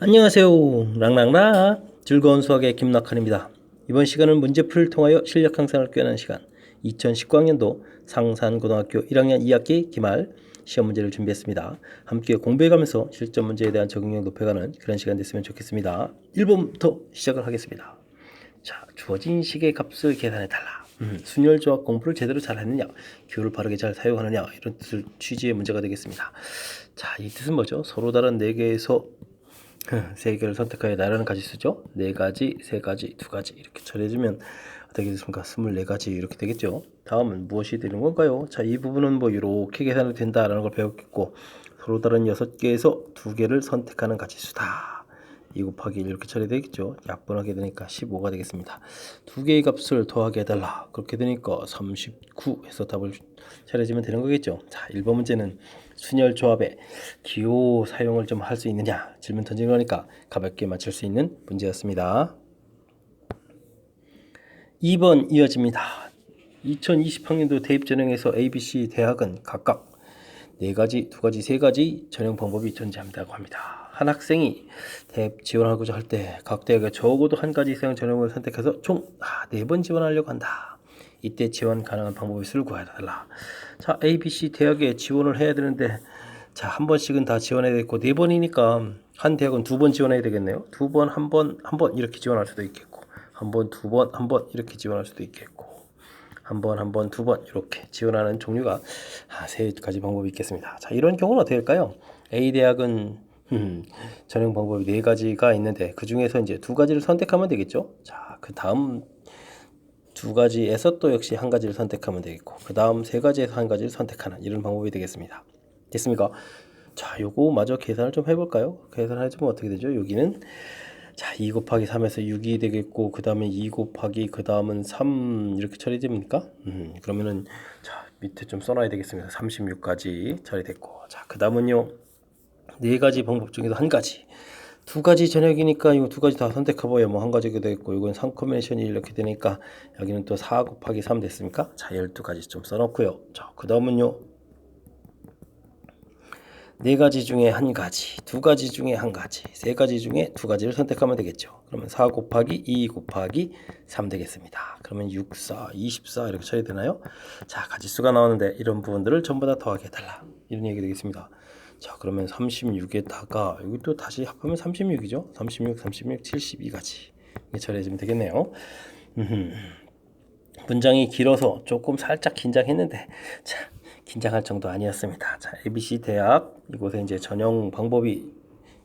안녕하세요. 랑랑라 즐거운 수학의 김낙한입니다. 이번 시간은 문제풀이를 통하여 실력 향상을 꾀하는 시간 2019학년도 상산고등학교 1학년 2학기 기말 시험 문제를 준비했습니다. 함께 공부해가면서 실전 문제에 대한 적응력 높여가는 그런 시간 됐으면 좋겠습니다. 1번부터 시작을 하겠습니다. 자, 주어진 식의 값을 계산해달라. 순열조합 공부를 제대로 잘했느냐, 기호를 바르게 잘 사용하느냐, 이런 뜻을 취지의 문제가 되겠습니다. 자, 이 뜻은 뭐죠? 서로 다른 4개에서 3개를 선택하여 나라는 가지수죠. 4가지, 3가지, 2가지 이렇게 처리해주면 어떻게 됐습니까? 24가지 이렇게 되겠죠. 다음은 무엇이 되는 건가요? 자, 이 부분은 뭐 이렇게 계산이 된다라는 걸 배웠겠고, 서로 다른 6개에서 2개를 선택하는 가지수다. 2 곱하기 1 이렇게 처리되겠죠. 약분하게 되니까 15가 되겠습니다. 2개의 값을 더하게 해달라. 그렇게 되니까 39 해서 답을 차려주면 되는 거겠죠. 자, 1번 문제는 순열 조합에 기호 사용을 좀 할 수 있느냐 질문 던지는 거니까 가볍게 맞출 수 있는 문제였습니다. 2번 이어집니다. 2020학년도 대입전형에서 ABC 대학은 각각 4가지, 2가지, 3가지 전형 방법이 존재한다고 합니다. 한 학생이 대입 지원하고자 할 때 각 대학에 적어도 한 가지 이상 전형을 선택해서 총 4번 지원하려고 한다. 이때 지원 가능한 방법의 수를 구해달라. 자, ABC 대학에 지원을 해야 되는데 자, 한 번씩은 다 지원해야 되겠고 4번이니까 한 대학은 2번 지원해야 되겠네요. 2번, 한 번, 한 번 이렇게 지원할 수도 있겠고 한 번, 2번, 한 번 이렇게 지원할 수도 있겠고 한 번, 한 번, 2번 이렇게 지원하는 종류가 3가지 방법이 있겠습니다. 자, 이런 경우는 어떻게 될까요? A 대학은 전형 방법이 4가지가 있는데 그 중에서 이제 2가지를 선택하면 되겠죠. 자, 그 다음 2가지에서 또 역시 한 가지를 선택하면 되겠고 그 다음 3가지에서 한 가지를 선택하는 이런 방법이 되겠습니다. 됐습니까? 자, 요거 마저 계산을 좀 해볼까요? 계산을 해주면 어떻게 되죠? 여기는 자, 2 곱하기 3에서 6이 되겠고 그 다음에 2 곱하기 그 다음은 3 이렇게 처리됩니까? 그러면은 자, 밑에 좀 써놔야 되겠습니다. 36까지 처리됐고 자, 그 다음은요 4가지 방법 중에서 한 가지 2가지 전역이니까 이거 2가지 다 선택해봐야 뭐 한 가지가 되겠고 이건 3 커뮤니션이 이렇게 되니까 여기는 또 4 곱하기 3 됐습니까? 자, 12가지 좀 써놓고요. 자, 그 다음은요 4가지 중에 한 가지, 2가지 중에 한 가지, 3가지 중에 2가지를 선택하면 되겠죠. 그러면 4 곱하기 2 곱하기 3 되겠습니다. 그러면 6, 4, 24 이렇게 처리되나요? 자, 가지수가 나오는데 이런 부분들을 전부 다 더하게 해달라. 이런 얘기 되겠습니다. 자, 그러면 36에다가 여기 또 다시 합하면 36이죠. 36, 36, 72가지 이렇게 처리해주면 되겠네요. 문장이 길어서 조금 살짝 긴장했는데 자, 긴장할 정도 아니었습니다. 자, ABC 대학 이곳에 이제 전형 방법이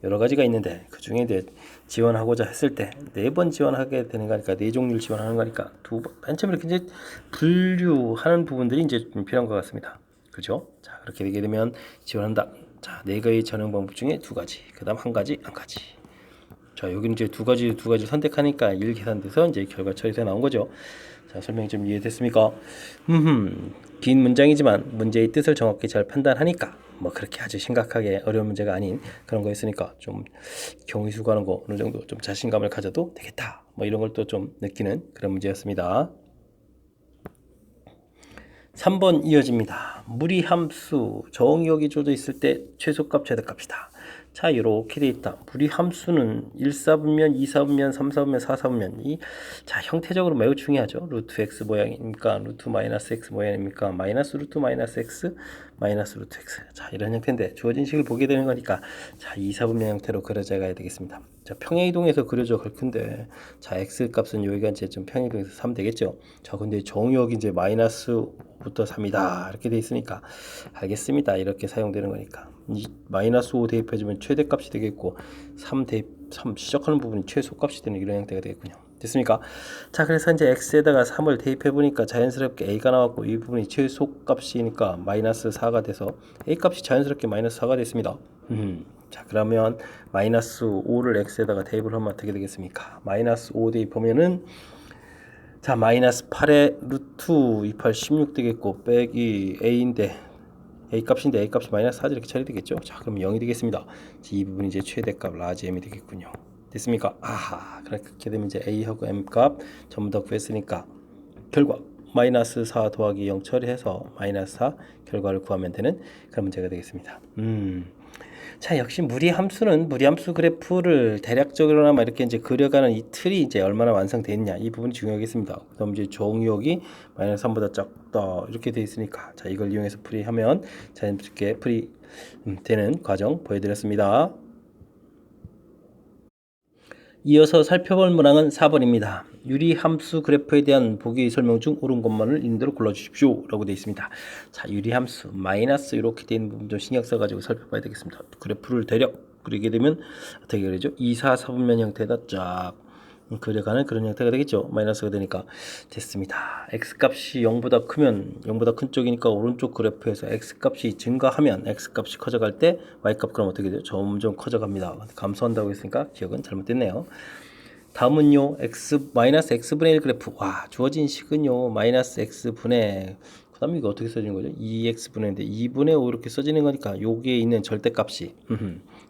여러 가지가 있는데 그 중에 이제 지원하고자 했을 때 4번 지원하게 되는 거니까 4종류를 지원하는 거니까 맨 처음에 이렇게 이제 분류하는 부분들이 이제 좀 필요한 것 같습니다. 그죠? 자, 그렇게 되게 되면 지원한다. 자, 4개의 전형 방법 중에 2가지, 그다음 한 가지, 한 가지. 자, 여기는 이제 2가지 선택하니까 1 계산돼서 이제 결과 처리가 나온 거죠. 자, 설명이 좀 이해됐습니까? 긴 문장이지만 문제의 뜻을 정확히 잘 판단하니까 뭐 그렇게 아주 심각하게 어려운 문제가 아닌 그런 거였으니까 좀 경위 수고하는 거 어느 정도 좀 자신감을 가져도 되겠다. 뭐 이런 걸 또 좀 느끼는 그런 문제였습니다. 3번 이어집니다. 무리함수 정의역이 주어져 있을 때 최소값 최대값이다. 자, 이렇게 돼 있다. 무리함수는 1사분면, 2사분면, 3사분면, 4사분면 자, 형태적으로 매우 중요하죠. 루트 x 모양입니까? 루트 마이너스 x 모양입니까? 마이너스 루트 마이너스 x 마이너스 루트 x. 자, 이런 형태인데 주어진 식을 보게 되는 거니까 자, 2사분면 형태로 그려져 가야 되겠습니다. 자, 평행이동에서 그려져 갈 건데 자, x 값은 여기가 이제 좀 평행이동에서 3 되겠죠. 자, 근데 정의역이 이제 마이너스 5부터 3이다 이렇게 돼 있으니까 알겠습니다. 이렇게 사용되는 거니까 이 마이너스 5 대입해주면 최대값이 되겠고 3 시작하는 부분이 최소값이 되는 이런 형태가 되겠군요. 됐습니까? 자, 그래서 이제 x에다가 3을 대입해 보니까 자연스럽게 a가 나왔고 이 부분이 최소값이니까 마이너스 4가 돼서 a 값이 자연스럽게 마이너스 4가 됐습니다. 자, 그러면 마이너스 5를 x에다가 대입을 하면 어떻게 되겠습니까? 마이너스 5 대입하면은 자, 마이너스 8에 루트 28, 16 되겠고 빼기 a인데 a 값인데 a 값이 마이너스 4 이렇게 처리되겠죠. 자, 그럼 0이 되겠습니다. 이 부분이 이제 최대값 라지 m이 되겠군요. 됐습니까? 아하, 그렇게 되면 이제 a하고 m 값 전부 다 구했으니까 결과 마이너스 4 더하기 0 처리해서 마이너스 4 결과를 구하면 되는 그런 문제가 되겠습니다. 자, 역시 무리함수는 무리함수 그래프를 대략적으로나마 이렇게 이제 그려가는 이 틀이 이제 얼마나 완성됐냐 이 부분이 중요하겠습니다. 그다음 이제 정의역이 마이너스 3보다 작다 이렇게 돼 있으니까 자 이걸 이용해서 풀이하면 자연스럽게 풀이 되는 과정 보여드렸습니다. 이어서 살펴볼 문항은 4번입니다. 유리함수 그래프에 대한 보기 설명 중 옳은 것만을 있는 대로 골라주십시오 라고 되어 있습니다. 자, 유리함수 마이너스 이렇게 되어 있는 부분 좀 신경 써가지고 살펴봐야 되겠습니다. 그래프를 대략 그리게 되면 어떻게 그리죠? 2, 4, 4분면 형태에다 쫙 그려가는 그런 형태가 되겠죠. 마이너스가 되니까 됐습니다. x값이 0보다 크면 0보다 큰 쪽이니까 오른쪽 그래프에서 x값이 증가하면 x값이 커져갈 때 y값 그럼 어떻게 돼요? 점점 커져갑니다. 감소한다고 했으니까 기억은 잘못됐네요. 다음은요 마이너스 x분의 1 그래프. 와, 주어진 식은요 마이너스 x분의 그 다음에 이거 어떻게 써지는 거죠? 2x분의 2분의 5 이렇게 써지는 거니까 여기에 있는 절대값이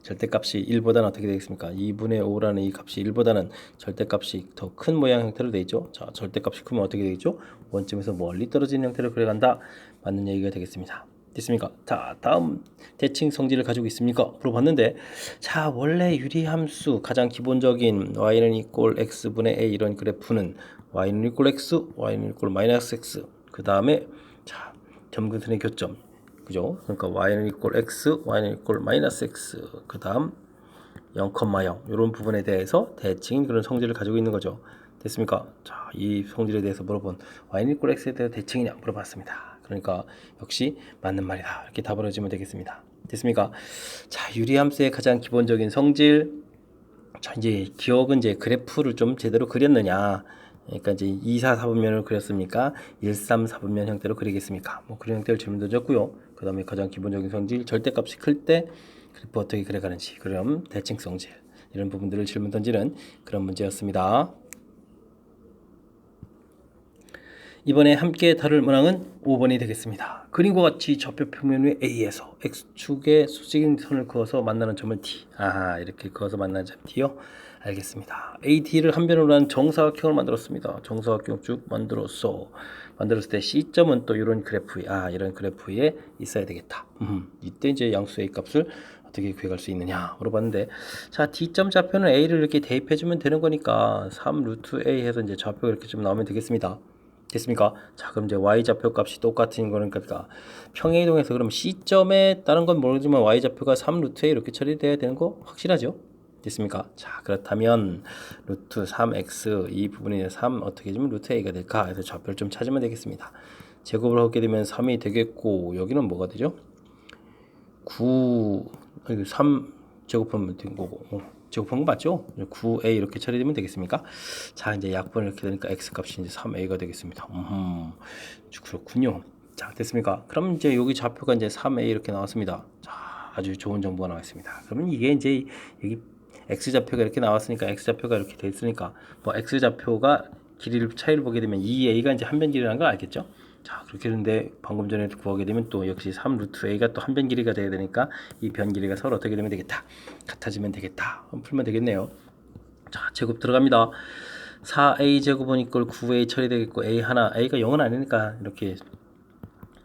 절대값이 1보다는 어떻게 되겠습니까? 2분의 5라는 이 값이 1보다는 절대값이 더 큰 모양 형태로 되어 있죠. 자, 절대값이 크면 어떻게 되겠죠? 원점에서 멀리 떨어지는 형태로 그려간다. 맞는 얘기가 되겠습니다. 됐습니까? 자, 다음 대칭 성질을 가지고 있습니까? 물어봤는데, 자, 원래 유리함수 가장 기본적인 y는 이꼴 x분의 a 이런 그래프는 y는 이꼴 x, y는 이꼴 마이너스 x. 그 다음에 자, 점근선의 교점, 그죠? 그러니까 y는 이꼴 x, y는 이꼴 마이너스 x. 그 다음 0,0 이런 부분에 대해서 대칭인 그런 성질을 가지고 있는 거죠. 됐습니까? 자, 이 성질에 대해서 물어본 y는 이꼴 x에 대해서 대칭이냐 물어봤습니다. 그러니까 역시 맞는 말이다 이렇게 답을 해주면 되겠습니다. 됐습니까? 자, 유리함수의 가장 기본적인 성질. 자, 이제 기억은 이제 그래프를 좀 제대로 그렸느냐. 그러니까 이제 2, 4, 4분면을 그렸습니까? 1, 3, 4분면 형태로 그리겠습니까? 뭐 그런 형태를 질문 던졌고요. 그 다음에 가장 기본적인 성질, 절대값이 클 때 그래프 어떻게 그려가는지, 그럼 대칭 성질 이런 부분들을 질문 던지는 그런 문제였습니다. 이번에 함께 다룰 문항은 5번이 되겠습니다. 그림과 같이 좌표 평면의 A에서 X축에 수직인 선을 그어서 만나는 점을 T. 아하, 이렇게 그어서 만나는 점 T요. 알겠습니다. AD를 한 변으로 한 정사각형을 만들었습니다. 정사각형 쭉 만들었을 때 C점은 또 이런 그래프에, 이런 그래프에 있어야 되겠다. 이때 이제 양수 A 값을 어떻게 구해갈 수 있느냐 물어봤는데, 자, D점 좌표는 A를 이렇게 대입해주면 되는 거니까 3 루트 A 해서 이제 좌표가 이렇게 좀 나오면 되겠습니다. 됐습니까? 자, 그럼 이제 y-좌표 값이 똑같은 거는 그러니까 평행이동해서 그럼 C점에 다른 건 모르지만 y-좌표가 3 루트에 이렇게 처리돼야 되는 거 확실하죠? 됐습니까? 자, 그렇다면 루트 3x 이 부분이 3 어떻게 해주면 루트 a가 될까? 해서 좌표를 좀 찾으면 되겠습니다. 제곱을 하게 되면 3이 되겠고 여기는 뭐가 되죠? 3 제곱하면 된 거고 제곱한 거 맞죠? 9a 이렇게 처리되면 되겠습니까? 자, 이제 약분을 이렇게 되니까 x 값이 이제 3a가 되겠습니다. 그렇군요. 자, 됐습니까? 그럼 이제 여기 좌표가 이제 3a 이렇게 나왔습니다. 자, 아주 좋은 정보가 나왔습니다. 그러면 이게 이제 여기 x 좌표가 이렇게 나왔으니까 x 좌표가 이렇게 돼 있으니까 뭐 x 좌표가 길이를 차이를 보게 되면 2a가 이제 한 변 길이라는 걸 알겠죠? 자, 그렇게 되는데 방금 전에 구하게 되면 또 역시 3 루트 a가 또 한 변 길이가 돼야 되니까 이 변 길이가 서로 어떻게 되면 되겠다. 같아지면 되겠다. 풀면 되겠네요. 자, 제곱 들어갑니다. 4a 제곱은 이꼴 9a 처리되겠고 a 하나, a가 0은 아니니까 이렇게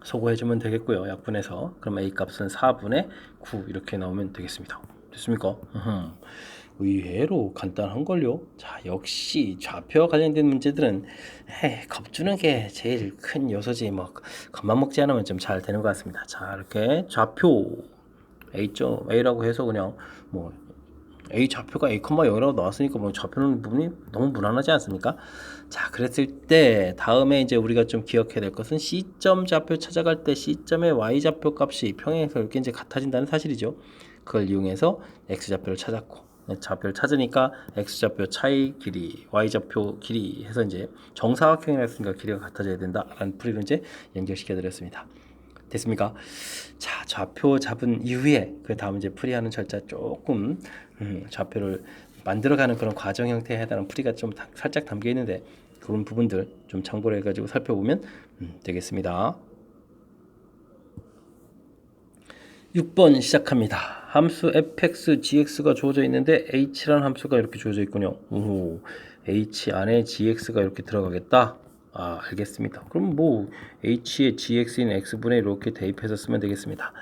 소거해주면 되겠고요. 약분해서 그럼 a 값은 4분의 9 이렇게 나오면 되겠습니다. 됐습니까? 의외로 간단한걸요. 자, 역시 좌표와 관련된 문제들은 겁주는 게 제일 큰 요소지 뭐 겁만 먹지 않으면 좀 잘 되는 것 같습니다. 자, 이렇게 좌표 A라고 해서 그냥 뭐 A 좌표가 A,0이라고 나왔으니까 뭐 좌표는 부분이 너무 무난하지 않습니까? 자, 그랬을 때 다음에 이제 우리가 좀 기억해야 될 것은 C점 좌표 찾아갈 때 C점의 Y 좌표 값이 평행에서 이렇게 이제 같아진다는 사실이죠. 그걸 이용해서 X 좌표를 찾았고 좌표를 찾으니까 X 좌표 차이 길이, Y 좌표 길이 해서 이제 정사각형이라 했으니까 길이가 같아져야 된다라는 풀이로 이제 연결시켜 드렸습니다. 됐습니까? 자, 좌표 잡은 이후에 그 다음 이제 풀이하는 절차 조금 좌표를 만들어가는 그런 과정 형태에 해당하는 풀이가 좀 살짝 담겨 있는데 그런 부분들 좀 참고를 해가지고 살펴보면 되겠습니다. 6번 시작합니다. 함수 fx, gx가 주어져 있는데 h라는 함수가 이렇게 주어져 있군요. h 안에 gx가 이렇게 들어가겠다. 아, 알겠습니다. 그럼 뭐 h의 gx인 x분의 이렇게 대입해서 쓰면 되겠습니다.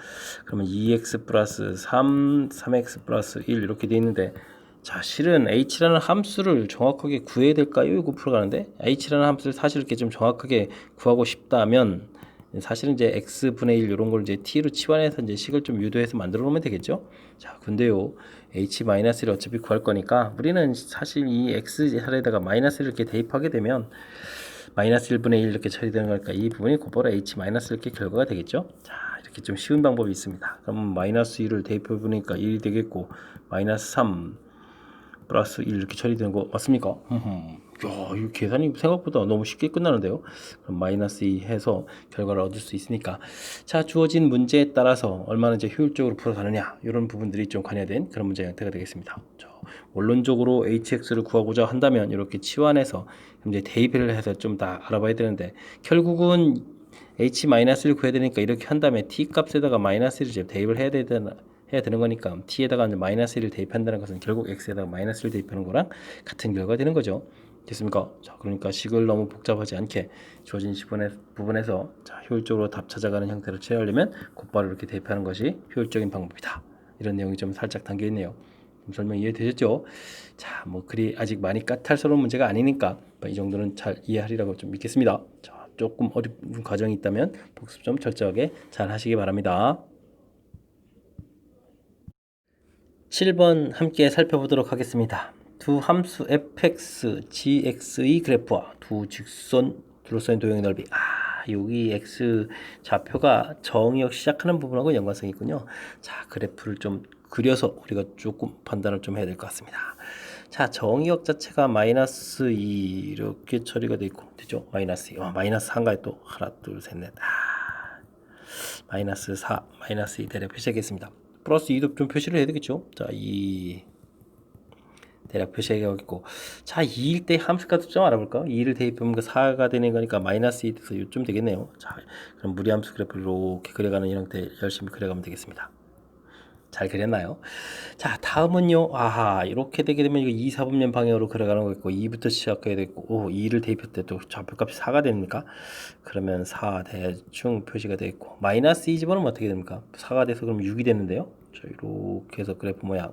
그러면 2x 플러스 3, 3x 플러스 1 이렇게 돼 있는데, 자, 실은 h라는 함수를 정확하게 구해야 될까요? 이거 풀어가는데 h라는 함수를 사실 이렇게 좀 정확하게 구하고 싶다면 사실은 이제 x분의 1 이런 걸 이제 t로 치환해서 이제 식을 좀 유도해서 만들어 놓으면 되겠죠. 자, 근데요, h-를 어차피 구할 거니까 우리는 사실 이 x자리에다가 마이너스를 이렇게 대입하게 되면 마이너스 1분의 1 이렇게 처리되는 거니까 이 부분이 곧바로 h 마이너스 이렇게 결과가 되겠죠. 자, 이렇게 좀 쉬운 방법이 있습니다. 그럼 마이너스 1을 대입해 보니까 1이 되겠고, 마이너스 3 플러스 1 이렇게 처리되는 거 맞습니까? 야, 이 계산이 생각보다 너무 쉽게 끝나는데요. 그럼 마이너스 2 해서 결과를 얻을 수 있으니까, 자, 주어진 문제에 따라서 얼마나 이제 효율적으로 풀어가느냐, 이런 부분들이 좀 관여된 그런 문제 형태가 되겠습니다. 원론적으로 hx를 구하고자 한다면 이렇게 치환해서 이제 대입을 해서 좀 더 알아봐야 되는데, 결국은 h-를 구해야 되니까 이렇게 한 다음에 t 값에다가 마이너스를 이제 대입을 해야 되는 거니까 t에다가 이제 마이너스 1을 대입한다는 것은 결국 x에다가 마이너스 1을 대입하는 거랑 같은 결과가 되는 거죠. 됐습니까? 자, 그러니까 식을 너무 복잡하지 않게 주어진 부분에서 자, 효율적으로 답 찾아가는 형태로 처리하려면 곧바로 이렇게 대입하는 것이 효율적인 방법이다. 이런 내용이 좀 살짝 담겨 있네요. 설명 이해되셨죠? 자, 뭐 그리 아직 많이 까탈스러운 문제가 아니니까 이 정도는 잘 이해하리라고 좀 믿겠습니다. 자, 조금 어려운 과정이 있다면 복습 좀 철저하게 잘 하시기 바랍니다. 7번 함께 살펴보도록 하겠습니다. 두 함수 fx, gx의 그래프와 두 직선 둘러싸인 도형의 넓이. 여기 x 좌표가 정의역 시작하는 부분하고 연관성이 있군요. 자, 그래프를 좀 그려서 우리가 조금 판단을 좀 해야 될 것 같습니다. 자, 정의역 자체가 마이너스 2 이렇게 처리가 되어 있고, 되죠? 마이너스 2. 마이너스 4인가요? 또 하나, 둘, 셋, 넷. 마이너스 4, 마이너스 2 대략 표시하겠습니다. 플러스 2도 좀 표시를 해야 되겠죠? 자, 2 대략 표시하겠고, 자, 2일 때 함수값도 좀 알아볼까? 2를 대입하면 4가 되는 거니까 마이너스 2 돼서 요쯤 되겠네요. 자, 그럼 무리함수 그래프를 이렇게 그려가는 이 형태 열심히 그려가면 되겠습니다. 잘 그렸나요? 자, 다음은요. 이렇게 되게 되면 이거 2, 4분면 방향으로 그려가는 거 있고, 2부터 시작해야 되고, 2를 대입할 때 또 좌표값이 4가 됩니까? 그러면 4 대충 표시가 되어 있고, 마이너스 2 집어넣으면 어떻게 됩니까? 4가 돼서 그럼 6이 되는데요. 자, 이렇게 해서 그래프 모양.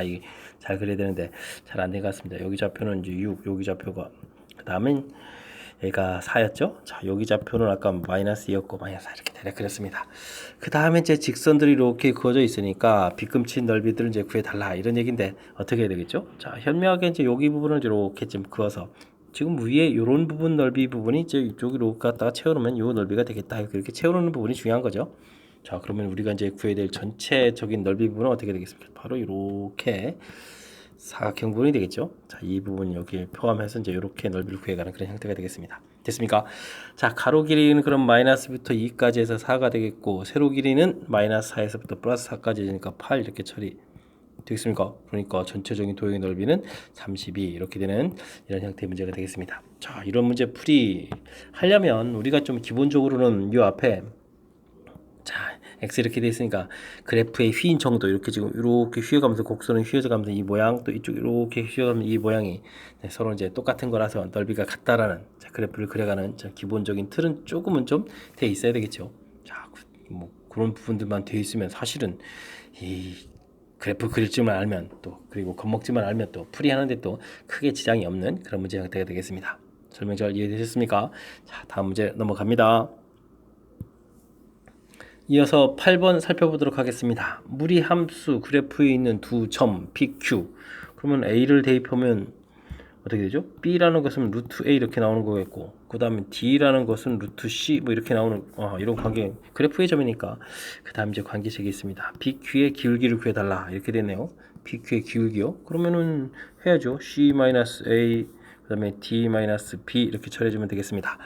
이게 잘 그려야 되는데 잘 안 된 것 같습니다. 여기 좌표는 이제 6, 여기 좌표가, 그 다음엔 얘가 4였죠. 자, 여기 좌표는 아까 마이너스 2였고 마이너스 4 이렇게 대략 그렸습니다. 그 다음에 이제 직선들이 이렇게 그어져 있으니까 빗금친 넓이들을 이제 구해달라 이런 얘기인데 어떻게 해야 되겠죠? 자, 현명하게 이제 여기 부분을 이렇게 좀 그어서 지금 위에 이런 부분 넓이 부분이 이제 이쪽으로 갖다가 채워놓으면 이 넓이가 되겠다. 그렇게 채워놓는 부분이 중요한 거죠. 자, 그러면 우리가 이제 구해야 될 전체적인 넓이 부분은 어떻게 되겠습니까? 바로 이렇게 사각형 부분이 되겠죠. 자, 이 부분 여기에 포함해서 이제 이렇게 넓이를 구해가는 그런 형태가 되겠습니다. 됐습니까? 자, 가로 길이는 그럼 마이너스부터 2까지 해서 4가 되겠고, 세로 길이는 마이너스 4에서부터 플러스 4까지 되니까 8 이렇게 처리 되겠습니까? 그러니까 전체적인 도형의 넓이는 32 이렇게 되는 이런 형태의 문제가 되겠습니다. 자, 이런 문제 풀이 하려면 우리가 좀 기본적으로는 이 앞에, 자, x 이렇게 돼 있으니까 그래프의 휘인 정도 이렇게 지금 이렇게 휘어가면서 곡선은 휘어져 가면서 이 모양, 또 이쪽 이렇게 휘어가면서 이 모양이 서로 이제 똑같은 거라서 넓이가 같다라는, 자, 그래프를 그려가는 기본적인 틀은 조금은 좀 돼 있어야 되겠죠. 자, 뭐 그런 부분들만 돼 있으면 사실은 이 그래프 그릴 줄만 알면, 또 그리고 겁먹지만 알면 또 풀이하는데 또 크게 지장이 없는 그런 문제 형태가 되겠습니다. 설명 잘 이해되셨습니까? 자, 다음 문제 넘어갑니다. 이어서 8번 살펴보도록 하겠습니다. 무리함수 그래프에 있는 두 점 PQ, 그러면 A를 대입하면 어떻게 되죠? B라는 것은 루트 A 이렇게 나오는 거겠고, 그 다음에 D라는 것은 루트 C 뭐 이렇게 나오는 이런 관계, 그래프의 점이니까 그 다음 이제 관계식이 있습니다. PQ의 기울기를 구해달라 이렇게 되네요. PQ의 기울기요? 그러면은 해야죠. C-A 그 다음에 D-B 이렇게 처리해주면 되겠습니다.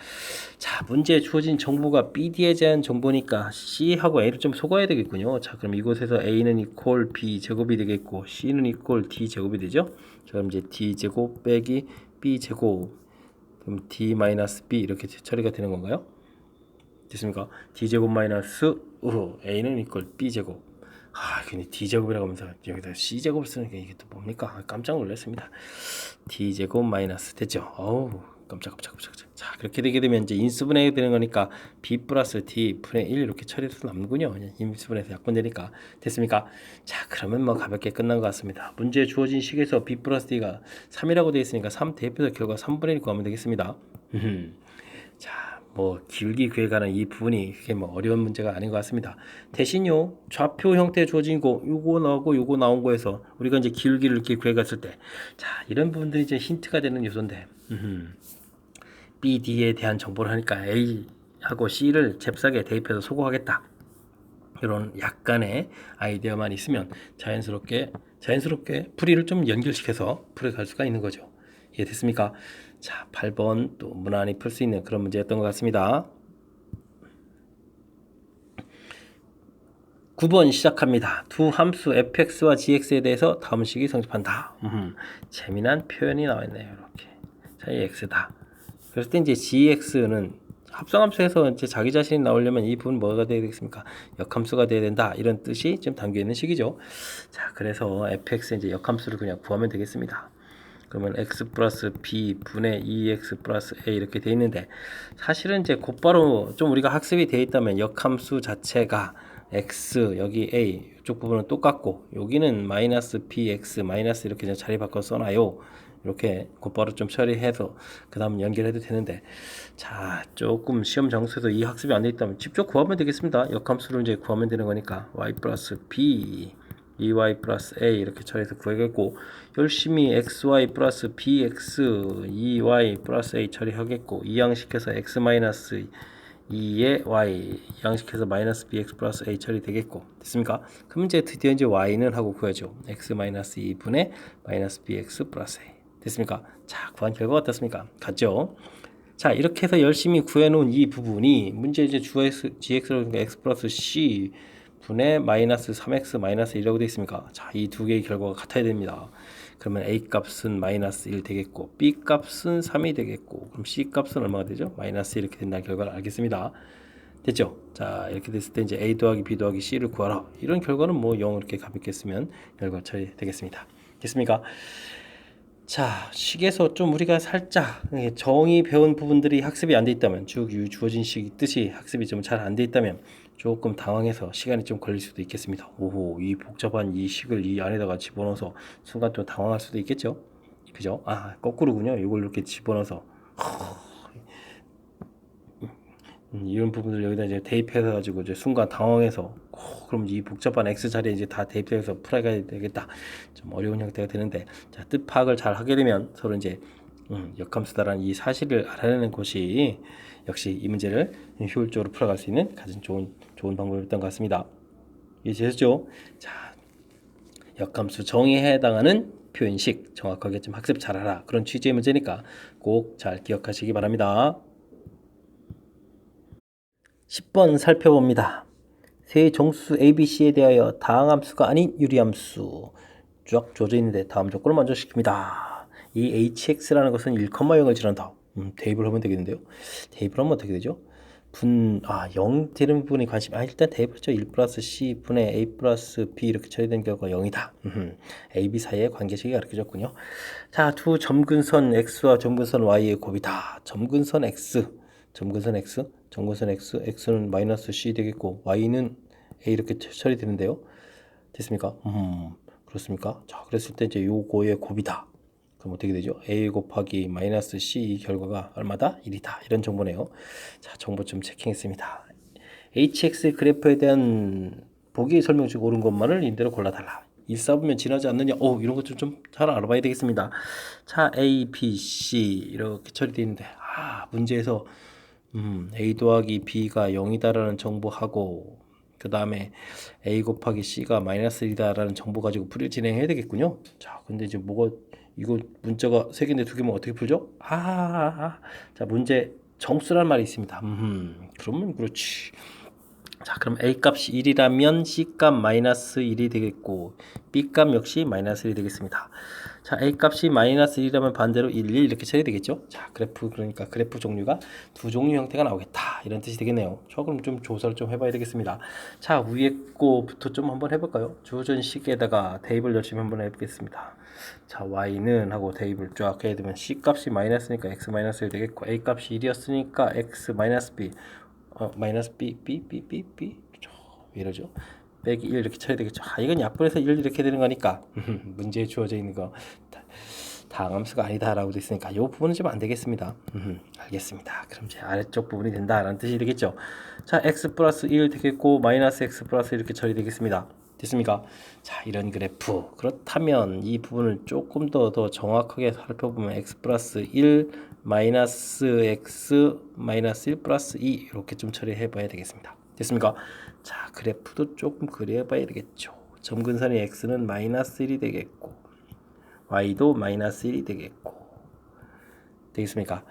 자, 문제에 주어진 정보가 BD에 대한 정보니까 C하고 A를 좀 속아야 되겠군요. 자, 그럼 이곳에서 A는 이퀄 B 제곱이 되겠고, C는 이퀄 D 제곱이 되죠. 자, 그럼 이제 D 제곱 빼기 B 제곱, 그럼 D 마이너스 B 이렇게 처리가 되는 건가요? 됐습니까? D 제곱 마이너스 A는 이퀄 B 제곱. 괜히 D제곱이라고 하면서 여기다 C제곱을 쓰는 게 이게 또 뭡니까? 깜짝 놀랐습니다. D제곱 마이너스 됐죠? 깜짝. 자, 그렇게 되게 되면 이제 인수분해가 되는 거니까 b 플러스 d 분의 1 이렇게 처리해서 남는군요. 인수분해에서 약분되니까. 됐습니까? 자, 그러면 뭐 가볍게 끝난 것 같습니다. 문제에 주어진 식에서 b 플러스 d가 3이라고 되어 있으니까 3 대입해서 결과 3분의 1 구하면 되겠습니다. 자, 뭐 기울기 구해가는 이 부분이 그게 뭐 어려운 문제가 아닌 것 같습니다. 대신요, 좌표 형태 주어진 거 요거 나오고 요거 나온 거에서 우리가 이제 기울기를 이렇게 구해갔을 때, 자, 이런 부분들이 이제 힌트가 되는 요소인데, B, D에 대한 정보를 하니까 A하고 C를 잽싸게 대입해서 소거하겠다. 이런 약간의 아이디어만 있으면 자연스럽게 풀이를 좀 연결시켜서 풀어갈 수가 있는 거죠. 이해됐습니까? 자, 8번 또 무난히 풀 수 있는 그런 문제였던 것 같습니다. 9번 시작합니다. 두 함수 fx와 gx에 대해서 다음 식이 성립한다. 재미난 표현이 나와 있네요. 이렇게. 자, 이 x다. 그랬을 때 이제 gx는 합성함수에서 이제 자기 자신이 나오려면 이 부분 뭐가 돼야 되겠습니까? 역함수가 돼야 된다. 이런 뜻이 좀 담겨 있는 식이죠. 자, 그래서 fx의 이제 역함수를 그냥 구하면 되겠습니다. 그러면 x 플러스 b 분의 2x 플러스 a 이렇게 돼 있는데, 사실은 이제 곧바로 좀 우리가 학습이 돼 있다면 역함수 자체가 x 여기 a 이쪽 부분은 똑같고 여기는 마이너스 bx 마이너스 이렇게 자리 바꿔 써놔요. 이렇게 곧바로 좀 처리해서 그 다음 연결해도 되는데, 자, 조금 시험 정수에서 이 학습이 안 돼 있다면 직접 구하면 되겠습니다. 역함수를 이제 구하면 되는 거니까 y 플러스 b 2y 플러스 a 이렇게 처리해서 구하겠고, 열심히 xy 플러스 bx 2y 플러스 a 처리하겠고, 이항시켜서 x 마이너스 2의 y 이항시켜서 마이너스 bx 플러스 a 처리되겠고, 됐습니까? 그럼 이제 드디어 이제 y는 하고 구하죠. x 마이너스 2분의 마이너스 bx 플러스 a. 됐습니까? 자, 구한 결과 어떻습니까? 같죠? 자, 이렇게 해서 열심히 구해놓은 이 부분이 문제 이제 gx로 x 플러스 c 분의 마이너스 3x 마이너스 1이라고 되어 있습니까? 자, 이 두 개의 결과가 같아야 됩니다. 그러면 a 값은 마이너스 1 되겠고 b 값은 3이 되겠고, 그럼 c 값은 얼마가 되죠? 마이너스 이렇게 된다는 결과를 알겠습니다. 됐죠? 자, 이렇게 됐을 때 이제 a 더하기 b 더하기 c를 구하라. 이런 결과는 뭐 0 이렇게 가볍게 쓰면 결과 처리되겠습니다. 됐습니까? 자, 식에서 좀 우리가 살짝 정의 배운 부분들이 학습이 안 돼 있다면, 주어진 식 뜻이 학습이 좀 잘 안 돼 있다면 조금 당황해서 시간이 좀 걸릴 수도 있겠습니다. 오호, 이 복잡한 이 식을 이 안에다가 집어넣어서 순간 좀 당황할 수도 있겠죠. 그죠? 아, 거꾸로군요. 이걸 이렇게 집어넣어서 이런 부분들 여기다 이제 대입해서 가지고 이제 순간 당황해서 그럼 이 복잡한 x 자리에 이제 다 대입해서 풀어가야 되겠다. 좀 어려운 형태가 되는데, 자, 뜻 파악을 잘 하게 되면 서로 이제 역함수다라는 이 사실을 알아내는 것이 역시 이 문제를 효율적으로 풀어갈 수 있는 가장 좋은 방법이었던 것 같습니다. 이해되셨죠? 자, 역함수 정의에 해당하는 표현식 정확하게 좀 학습 잘하라, 그런 취지의 문제니까 꼭 잘 기억하시기 바랍니다. 10번 살펴봅니다. 세 정수 ABC에 대하여 다항함수가 아닌 유리함수 쭉 주어져 있는데 다음 조건을 먼저 시킵니다. 이 hx라는 것은 1,0을 지난다. 대입을 하면 되겠는데요. 대입을 하면 어떻게 되죠? 0 되는 부분이 일단 대입을 했죠. 1 플러스 c 분의 a 플러스 b 이렇게 처리된 결과 0이다. a, b 사이의 관계식이 가르쳐졌군요. 자, 두 점근선 x와 점근선 y의 곱이다. 점근선 x, x는 마이너스 c 되겠고 y는 a 이렇게 처리되는데요. 됐습니까? 그렇습니까? 자, 그랬을 때 이제 요거의 곱이다. 그럼 어떻게 되죠? a 곱하기 마이너스 c 이 결과가 얼마다? 1이다. 이런 정보네요. 자, 정보 좀 체킹했습니다. hx 그래프에 대한 보기 설명식 옳은 것만을 인대로 골라달라. 1, 4분면 지나지 않느냐? 이런 것 좀 잘 알아봐야 되겠습니다. 자, a, b, c 이렇게 처리되어 있는데, 문제에서 a 더하기 b가 0이다라는 정보하고, 그 다음에 a 곱하기 c가 마이너스 1이다라는 정보 가지고 풀이 진행해야 되겠군요. 자, 근데 이제 이거 문자가 3개인데 2개면 어떻게 풀죠? 자, 문제 정수란 말이 있습니다. 그러면 그렇지. 자, 그럼 A 값이 1이라면 C 값 마이너스 1이 되겠고 B 값 역시 마이너스 1이 되겠습니다. 자, A 값이 마이너스 1이라면 반대로 1, 1 이렇게 처리 되겠죠. 자, 그래프 그러니까 그래프 종류가 두 종류 형태가 나오겠다 이런 뜻이 되겠네요. 조금 좀 조사를 좀 해봐야 되겠습니다. 자, 위에 거부터 좀 한번 해볼까요? 주어진 식에다가 대입을 열심히 한번 해보겠습니다. 자, y는 하고 대입을 쫙 해야 되면 C 값이 마이너스니까 x 마이너스 1 되겠고 A 값이 1이었으니까 x 마이너스 b 마이너스 b 왜 이러죠? 빼기 1 이렇게 쳐야 되겠죠. 이건 약분해서 1 이렇게 되는 거니까 문제에 주어져 있는 거 다항함수가 아니다라고 돼 있으니까 이 부분은 좀 안 되겠습니다. 알겠습니다. 그럼 제 아래쪽 부분이 된다라는 뜻이 되겠죠. 자, x 플러스 1 되겠고 마이너스 x 플러스 이렇게 처리되겠습니다. 됐습니까? 자, 이런 그래프. 그렇다면 이 부분을 조금 더 정확하게 살펴보면 x 플러스 1 마이너스 x 마이너스 1 플러스 2 이렇게 좀 처리해 봐야 되겠습니다. 됐습니까? 자, 그래프도 조금 그려 봐야 되겠죠. 점근선의 x는 마이너스 1이 되겠고 y도 마이너스 1이 되겠습니까?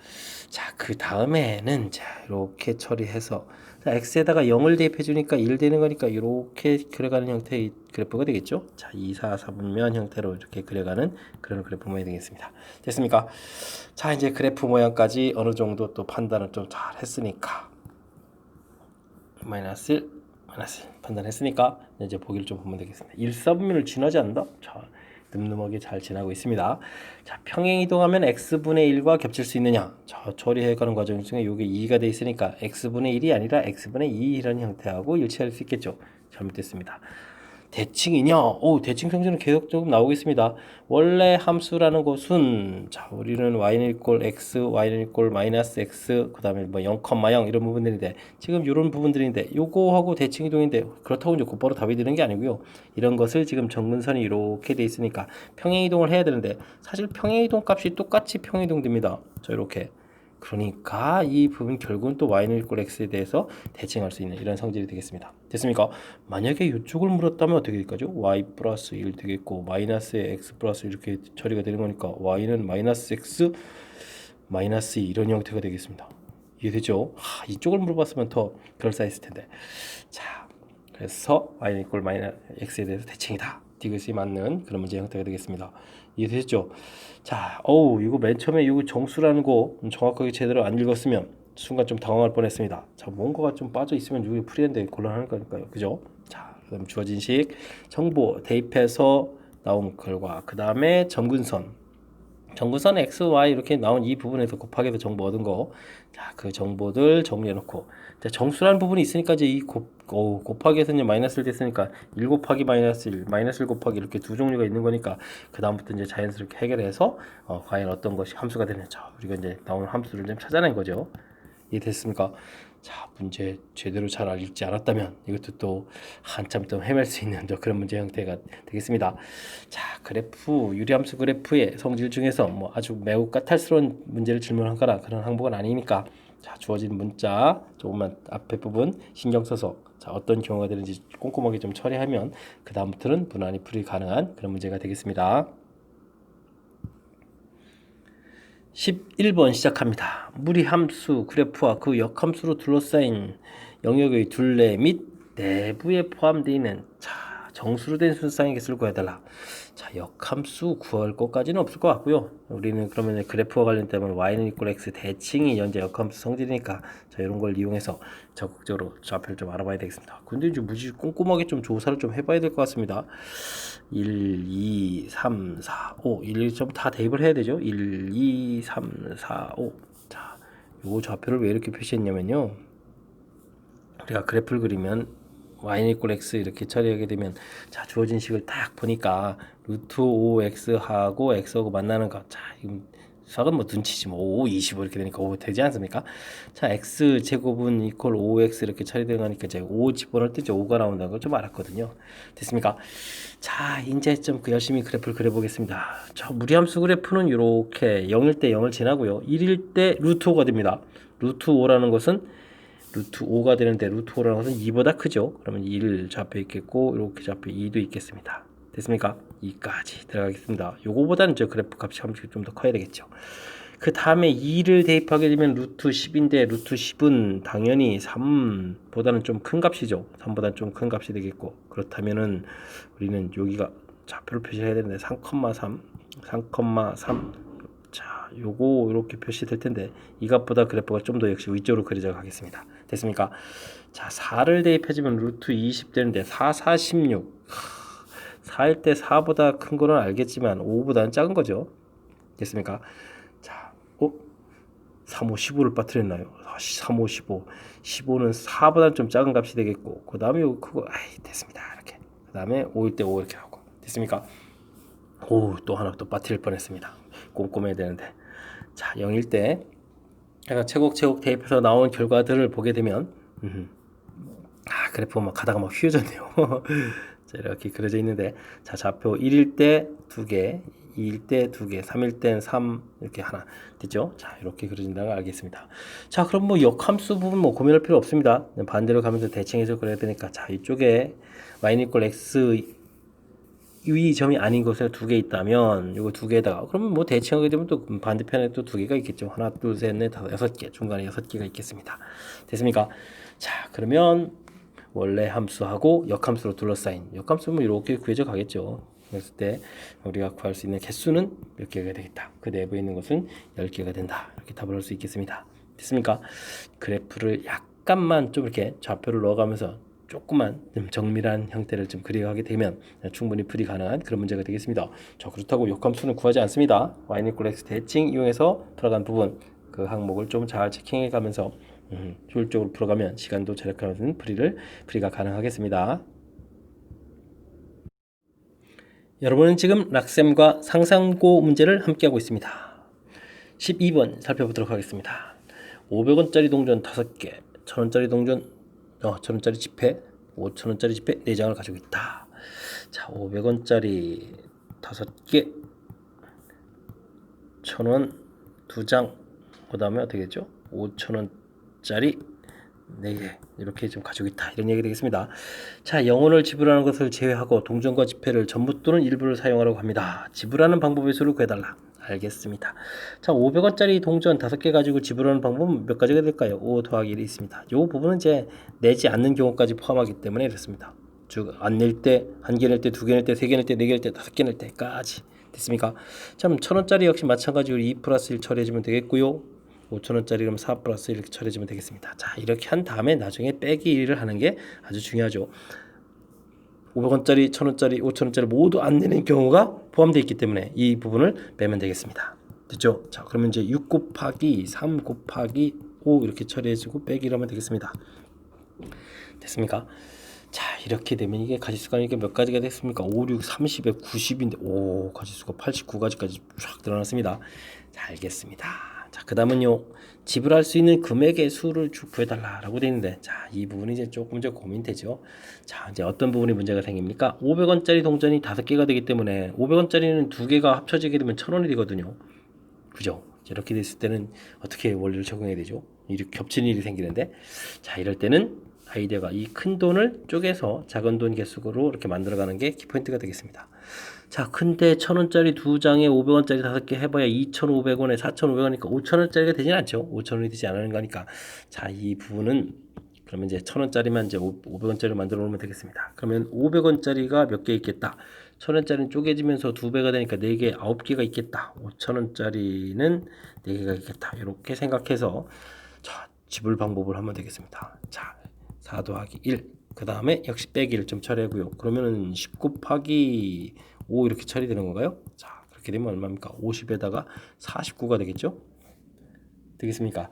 자, 그 다음에는 자, 이렇게 처리해서 자, x에다가 0을 대입해 주니까 1 되는 거니까 이렇게 그려가는 형태의 그래프가 되겠죠. 자, 2, 4, 4분면 형태로 이렇게 그려가는 그런 그래프 모양이 되겠습니다. 됐습니까? 자, 이제 그래프 모양까지 어느 정도 또 판단을 좀 잘 했으니까 마이너스 1 판단했으니까 이제 보기를 좀 보면 되겠습니다. 1, 4분면을 지나지 않는다? 자, 늠름하게 잘 지나고 있습니다. 자, 평행 이동하면 x분의 1과 겹칠 수 있느냐? 자, 처리해가는 과정 중에 이게 2가 돼 있으니까 x분의 1이 아니라 x분의 2라는 형태하고 일치할 수 있겠죠. 잘못됐습니다. 대칭이냐? 대칭 성질은 계속 조금 나오겠습니다. 원래 함수라는 것은 자, 우리는 y는 이꼴 x, y는 이꼴 마이너스 x, 그 다음에 뭐 0, 0 이런 부분들인데 지금 이런 부분들인데 요거하고 대칭 이동인데 그렇다고 이제 곧바로 답이 되는 게 아니고요. 이런 것을 지금 정근선이 이렇게 돼 있으니까 평행 이동을 해야 되는데 사실 평행 이동 값이 똑같이 평행 이동됩니다. 자, 이렇게. 그러니까 이 부분 결국은 또 y는 이꼴 x에 대해서 대칭할 수 있는 이런 성질이 되겠습니다. 됐습니까? 만약에 이쪽을 물었다면 어떻게 될까죠? y 플러스 1 되겠고 마이너스 x 플러스 이렇게 처리가 되는 거니까 y는 마이너스 x 마이너스 2 이런 형태가 되겠습니다. 이해되죠? 이쪽을 물어봤으면 더 그럴싸했을 텐데. 자, 그래서 y는 이꼴 마이너스 x에 대해서 대칭이다. 이것이 맞는 그런 문제 형태가 되겠습니다. 이해되셨죠? 자, 이거 맨 처음에 이거 정수라는 거 정확하게 제대로 안 읽었으면 순간 좀 당황할 뻔했습니다. 자, 뭔가가 좀 빠져 있으면 여기 풀이했는데 곤란할 거니까요, 그죠? 자, 그럼 주어진 식 정보 대입해서 나온 결과, 그 다음에 점근선 x, y 이렇게 나온 이 부분에서 곱하기해서 정보 얻은 거, 자, 그 정보들 정리해놓고, 자, 정수라는 부분이 있으니까 이제 이 곱하기해서 이제 마이너스를 됐으니까 1 곱하기 마이너스 1, 마이너스 1 곱하기 이렇게 두 종류가 있는 거니까 그 다음부터 이제 자연스럽게 해결해서 과연 어떤 것이 함수가 되는지 우리가 이제 나오는 함수를 좀 찾아낸 거죠. 이해됐습니까? 자, 문제 제대로 잘 읽지 않았다면 이것도 또 한참 또 헤맬 수 있는 그런 문제 형태가 되겠습니다. 자, 그래프 유리함수 그래프의 성질 중에서 뭐 아주 매우 까탈스러운 문제를 질문하거나 그런 항목은 아니니까 자, 주어진 문자 조금만 앞에 부분 신경 써서 자, 어떤 경우가 되는지 꼼꼼하게 좀 처리하면 그 다음부터는 무난히 풀이 가능한 그런 문제가 되겠습니다. 11번 시작합니다. 무리함수 그래프와 그 역함수로 둘러싸인 영역의 둘레 및 내부에 포함되어 있는 자, 정수로 된 순상의 개수를 구해달라. 자, 역함수 구할 것까지는 없을 것 같고요. 우리는 그러면 그래프와 관련되면 y는 이꼴 x 대칭이 현재 역함수 성질이니까 자, 이런 걸 이용해서 적극적으로 좌표를 좀 알아봐야 되겠습니다. 근데 이제 무지 꼼꼼하게 좀 조사를 좀 해봐야 될 것 같습니다. 1, 2, 3, 4, 5 1, 2점 다 대입을 해야 되죠. 1, 2, 3, 4, 5 자, 요 좌표를 왜 이렇게 표시했냐면요, 우리가 그래프를 그리면 y는 이꼴 x 이렇게 처리하게 되면 자, 주어진 식을 딱 보니까 루트 5x하고 x하고 만나는 거, 자, 이건 수학은 뭐 눈치지 뭐 5, 25 이렇게 되니까 5 되지 않습니까? 자, x 제곱은 이퀄 5x 이렇게 처리되는 거니까 이제 5 집어넣을 때 이제 5가 나온다는 걸 좀 알았거든요. 됐습니까? 자, 이제 좀 열심히 그래프를 그려보겠습니다. 저 무리함수 그래프는 이렇게 0일 때 0을 지나고요, 1일 때 루트 5가 됩니다. 루트 5라는 것은 루트 5가 되는데 루트 5라는 것은 2보다 크죠. 그러면 1 좌표 있겠고 이렇게 좌표 2도 있겠습니다. 됐습니까? 2까지 들어가겠습니다. 요거보다는 저 그래프 값이 좀 더 커야 되겠죠. 그 다음에 2를 대입하게 되면 루트 10인데 루트 10은 당연히 3보다는 좀 큰 값이죠. 3보다는 좀 큰 값이 되겠고, 그렇다면은 우리는 여기가 좌표를 표시해야 되는데 3,3 자, 요거 이렇게 표시될 텐데 이 값보다 그래프가 좀 더 역시 위쪽으로 그려져 가겠습니다. 됐습니까? 자, 4를 대입해주면 루트 20 되는데 4, 46 4일 때 4보다 큰 거는 알겠지만 5보다는 작은 거죠. 됐습니까? 자, 3, 5, 15를 빠뜨렸나요? 3, 5, 15 15는 4보다는 좀 작은 값이 되겠고, 그 다음에 이거 크고, 됐습니다. 이렇게 그 다음에 5일 때 5 이렇게 하고, 됐습니까? 또 하나 또 빠뜨릴 뻔했습니다. 꼼꼼해야 되는데. 자, 0일 때 제가 채곡 대입해서 나온 결과들을 보게 되면 그래프 막 가다가 막 휘어졌네요. 자, 이렇게 그려져 있는데, 자, 좌표 1일 때 2개, 2일 때 2개, 3일 땐 3 이렇게 하나 됐죠? 자, 이렇게 그려진다는 걸 알겠습니다. 자, 그럼 뭐 역함수 부분 뭐 고민할 필요 없습니다. 반대로 가면서 대칭해서 그려야 되니까, 자, 이쪽에 y 이퀄 x 이 점이 아닌 곳에 2개 있다면 이거 2개에다가 그러면 뭐 대칭하게 되면 또 반대편에 또 2개가 있겠죠. 하나, 둘, 셋, 넷, 다섯, 6개, 중간에 6개가 있겠습니다. 됐습니까? 자, 그러면 원래 함수하고 역함수로 둘러싸인 역함수는 이렇게 구해져 가겠죠. 그랬을 때 우리가 구할 수 있는 개수는 몇 개가 되겠다. 그 내부에 있는 것은 10개가 된다. 이렇게 답을 할 수 있겠습니다. 됐습니까? 그래프를 약간만 좀 이렇게 좌표를 넣어가면서 조금만 좀 정밀한 형태를 좀 그려가게 되면 충분히 풀이 가능한 그런 문제가 되겠습니다. 자, 그렇다고 역함수는 구하지 않습니다. y 이퀄 x 대칭 이용해서 풀어간 부분, 그 항목을 좀 잘 체킹해 가면서 효율적으로 풀어가면 시간도 절약하는 풀이가 가능하겠습니다. 여러분은 지금 락셈과 상상고 문제를 함께하고 있습니다. 12번 살펴보도록 하겠습니다. 500원짜리 동전 5개, 1000원짜리 동전 1000원짜리 지폐, 5000원짜리 지폐 4장을 가지고 있다. 자, 500원짜리 5개, 1000원 2장, 그 다음에 어떻게 되죠? 5000원짜리 4개 이렇게 좀 가지고 있다, 이런 얘기 되겠습니다. 자, 영혼을 지불하는 것을 제외하고 동전과 지폐를 전부 또는 일부를 사용하라고 합니다. 지불하는 방법의 수를 구해달라. 알겠습니다. 자, 500원짜리 동전 5개 가지고 지불하는 방법은 몇 가지가 될까요? 5 더하기 1이 있습니다. 이 부분은 이제 내지 않는 경우까지 포함하기 때문에 이렇습니다. 즉, 안 낼 때, 1개 낼 때, 2개 낼 때, 3개 낼 때, 4개 낼 때, 5개 낼 때까지 됐습니까? 자, 그럼 1000원짜리 역시 마찬가지로 2 플러스 1 처리해주면 되겠고요. 5,000원짜리 그럼 4 플러스 이렇게 처리해주면 되겠습니다. 자, 이렇게 한 다음에 나중에 빼기 1을 하는 게 아주 중요하죠. 500원짜리, 1000원짜리, 5,000원짜리 모두 안 내는 경우가 포함되어 있기 때문에 이 부분을 빼면 되겠습니다. 됐죠? 자, 그러면 이제 6 곱하기 3 곱하기 5 이렇게 처리해주고 빼기를 하면 되겠습니다. 됐습니까? 자, 이렇게 되면 이게 가지수가 이게 몇 가지가 됐습니까? 5, 6, 30에 90인데 가지수가 89가지까지 쫙 늘어났습니다. 자, 알겠습니다. 자, 그 다음은요, 지불할 수 있는 금액의 수를 구해달라라고 되어 있는데, 자, 이 부분이 이제 조금 더 고민되죠. 자, 이제 어떤 부분이 문제가 생깁니까? 500원짜리 동전이 5개가 되기 때문에 500원짜리는 2개가 합쳐지게 되면 1000원이 되거든요. 그죠? 이렇게 됐을 때는 어떻게 원리를 적용해야 되죠? 이렇게 겹치는 일이 생기는데, 자, 이럴 때는 아이디어가 이 큰 돈을 쪼개서 작은 돈 개수로 이렇게 만들어가는 게 키포인트가 되겠습니다. 자, 근데 1000원짜리 2장에 500원짜리 5개 해봐야 2500원에 4500원이니까 5000원짜리가 되진 않죠. 5000원이 되지 않는 거니까. 자, 이 부분은 그러면 이제 1000원짜리만 이제 500원짜리로 만들어 놓으면 되겠습니다. 그러면 500원짜리가 몇 개 있겠다. 1000원짜리는 쪼개지면서 2배가 되니까 4개, 9개가 있겠다. 5000원짜리는 4개가 있겠다. 이렇게 생각해서 자, 지불 방법을 하면 되겠습니다. 자, 4 더하기 1. 그 다음에 역시 빼기를 좀 처리하고요. 그러면은 10 곱하기 5 이렇게 처리되는 건가요? 자, 그렇게 되면 얼마입니까? 50에다가 49가 되겠죠? 되겠습니까?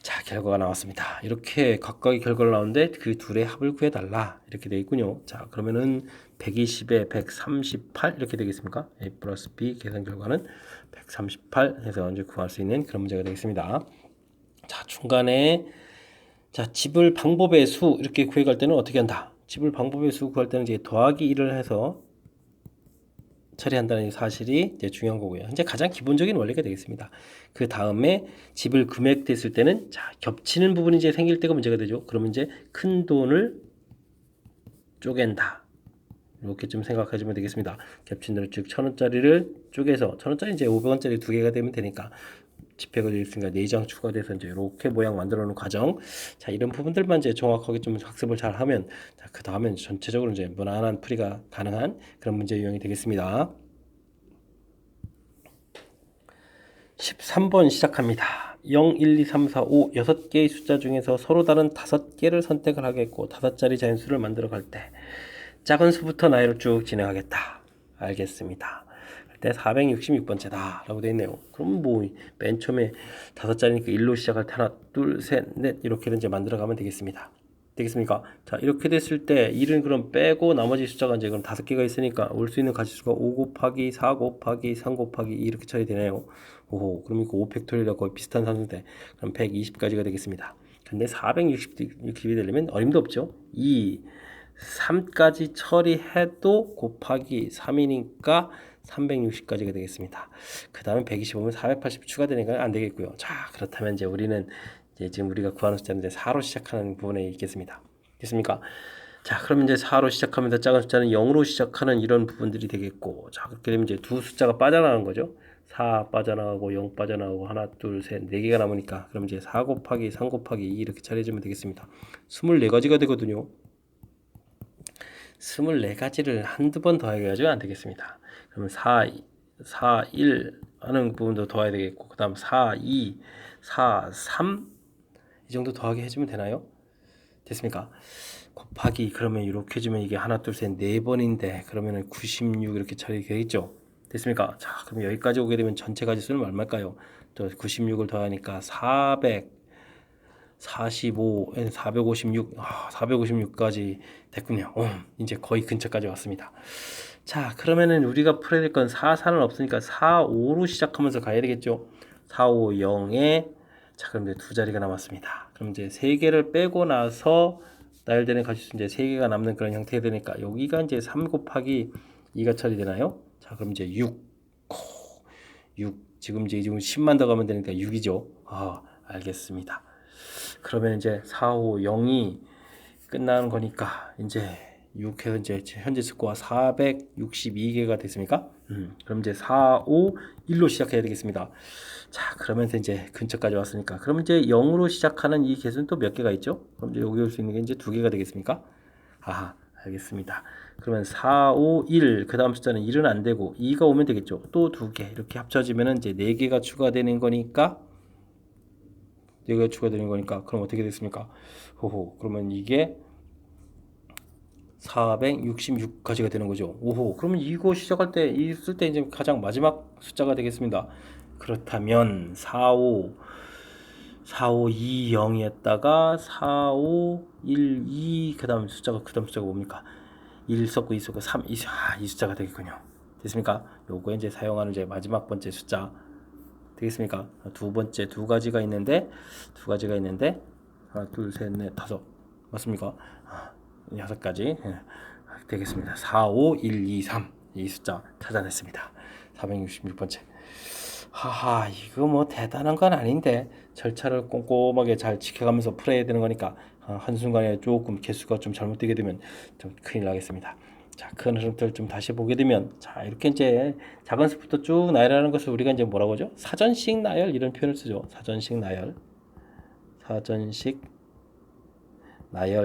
자, 결과가 나왔습니다. 이렇게 각각의 결과가 나오는데 그 둘의 합을 구해달라, 이렇게 되어 있군요. 자, 그러면은 120에 138 이렇게 되겠습니까? A 플러스 B 계산 결과는 138 해서 이제 구할 수 있는 그런 문제가 되겠습니다. 자, 중간에 자, 지불 방법의 수 이렇게 구해갈 때는 어떻게 한다? 지불 방법의 수 구할 때는 이제 더하기 1을 해서 처리한다는 사실이 이제 중요한 거고요. 이제 가장 기본적인 원리가 되겠습니다. 그 다음에 지불 금액 됐을 때는 자, 겹치는 부분이 이제 생길 때가 문제가 되죠. 그러면 이제 큰 돈을 쪼갠다. 이렇게 좀 생각하시면 되겠습니다. 겹친 돈을 즉 1000원짜리를 쪼개서 1000원짜리 이제 500원짜리 2개가 되면 되니까 집획을 했으니까 4장 추가돼서 이제 이렇게 모양 만들어 놓은 과정. 자, 이런 부분들만 이제 정확하게 좀 학습을 잘 하면, 자, 그 다음에 전체적으로 이제 무난한 풀이가 가능한 그런 문제 유형이 되겠습니다. 13번 시작합니다. 0, 1, 2, 3, 4, 5 6개의 숫자 중에서 서로 다른 5개를 선택을 하겠고 5자리 자연수를 만들어 갈 때 작은 수부터 나열을 쭉 진행하겠다. 알겠습니다. 그때 466번째다 라고 되어 있네요. 그럼 뭐 맨 처음에 5자리니까 1로 시작할 때 하나, 둘, 셋, 넷 이렇게 이제 만들어 가면 되겠습니다. 되겠습니까? 자, 이렇게 됐을 때 1은 그럼 빼고 나머지 숫자가 이제 그럼 5개가 있으니까 올 수 있는 가지수가 5 곱하기 4 곱하기 3 곱하기 2 이렇게 처리 되네요. 오호, 그럼 이거 5팩토리얼과 거의 비슷한 산수인데 그럼 120까지가 되겠습니다. 근데 460이 되려면 어림도 없죠. 2, 3까지 처리해도 곱하기 3이니까 360까지가 되겠습니다. 그 다음에 125면 480 추가되니까 안 되겠고요. 자, 그렇다면 이제 우리는 이제 지금 우리가 구하는 숫자는 이제 4로 시작하는 부분에 있겠습니다. 됐습니까? 자, 그럼 이제 4로 시작하면 더 작은 숫자는 0으로 시작하는 이런 부분들이 되겠고, 자, 그렇게 되면 이제 두 숫자가 빠져나가는 거죠. 4 빠져나가고 0 빠져나가고 하나, 둘, 셋, 4개가 남으니까 그럼 이제 4 곱하기 3 곱하기 2 이렇게 처리해주면 되겠습니다. 24가지가 되거든요. 24가지를 한두 번 더해가지고 안 되겠습니다. 그러면 4, 1 하는 부분도 더해야 되겠고, 그 다음 4, 2, 4, 3 이 정도 더하게 해주면 되나요? 됐습니까? 곱하기 그러면 이렇게 해주면 이게 하나, 둘, 셋, 4번인데 그러면은 96 이렇게 처리되겠죠? 됐습니까? 자, 그럼 여기까지 오게 되면 전체 가지수는 얼마일까요? 또 96을 더하니까 445, 456, 456까지 됐군요. 이제 거의 근처까지 왔습니다. 자, 그러면은 우리가 풀어야 될 건 4, 4는 없으니까 4, 5로 시작하면서 가야 되겠죠? 4, 5, 0에 자, 그럼 이제 두 자리가 남았습니다. 그럼 이제 3개를 빼고 나서 나열되는 가지수 이제 3개가 남는 그런 형태가 되니까 여기가 이제 3 곱하기 2가 처리되나요? 자, 그럼 이제 6. 지금 10만 더 가면 되니까 6이죠. 알겠습니다. 그러면 이제 4, 5, 0이 끝나는 거니까 이제 6해서 이제 현재 스코어 462개가 됐습니까? 그럼 이제 4, 5, 1로 시작해야 되겠습니다. 자, 그러면서 이제 근처까지 왔으니까 그럼 이제 0으로 시작하는 이 개수는 또 몇 개가 있죠? 그럼 이제 여기 올 수 있는 게 이제 2개가 되겠습니까? 알겠습니다. 그러면 4, 5, 1, 그 다음 숫자는 1은 안 되고 2가 오면 되겠죠. 또 2개 이렇게 합쳐지면 이제 4개가 추가되는 거니까 4개가 추가되는 거니까 그럼 어떻게 됐습니까? 그러면 이게 466까지가 되는 거죠. 그러면 이거 시작할 때 있을 때 이제 가장 마지막 숫자가 되겠습니다. 그렇다면 45 2 0이었다가 45 1 2 그다음 숫자가 뭡니까? 1 썼고 2 썼고 3 이 숫자가 되겠군요. 됐습니까? 요거 이제 사용하는 이제 마지막 번째 숫자 되겠습니까? 두 번째 두 가지가 있는데 하나, 둘, 셋, 넷, 다섯 맞습니까? 6가지 되겠습니다. 4, 5, 1, 2, 3 이 숫자 찾아냈습니다. 466번째. 이거 뭐 대단한 건 아닌데 절차를 꼼꼼하게 잘 지켜가면서 풀어야 되는 거니까 한순간에 조금 개수가 좀 잘못되게 되면 좀 큰일 나겠습니다. 자, 큰 흐름들 좀 다시 보게 되면 자, 이렇게 이제 작은 수부터 쭉 나열하는 것을 우리가 이제 뭐라고 하죠? 사전식 나열 이런 표현을 쓰죠. 사전식 나열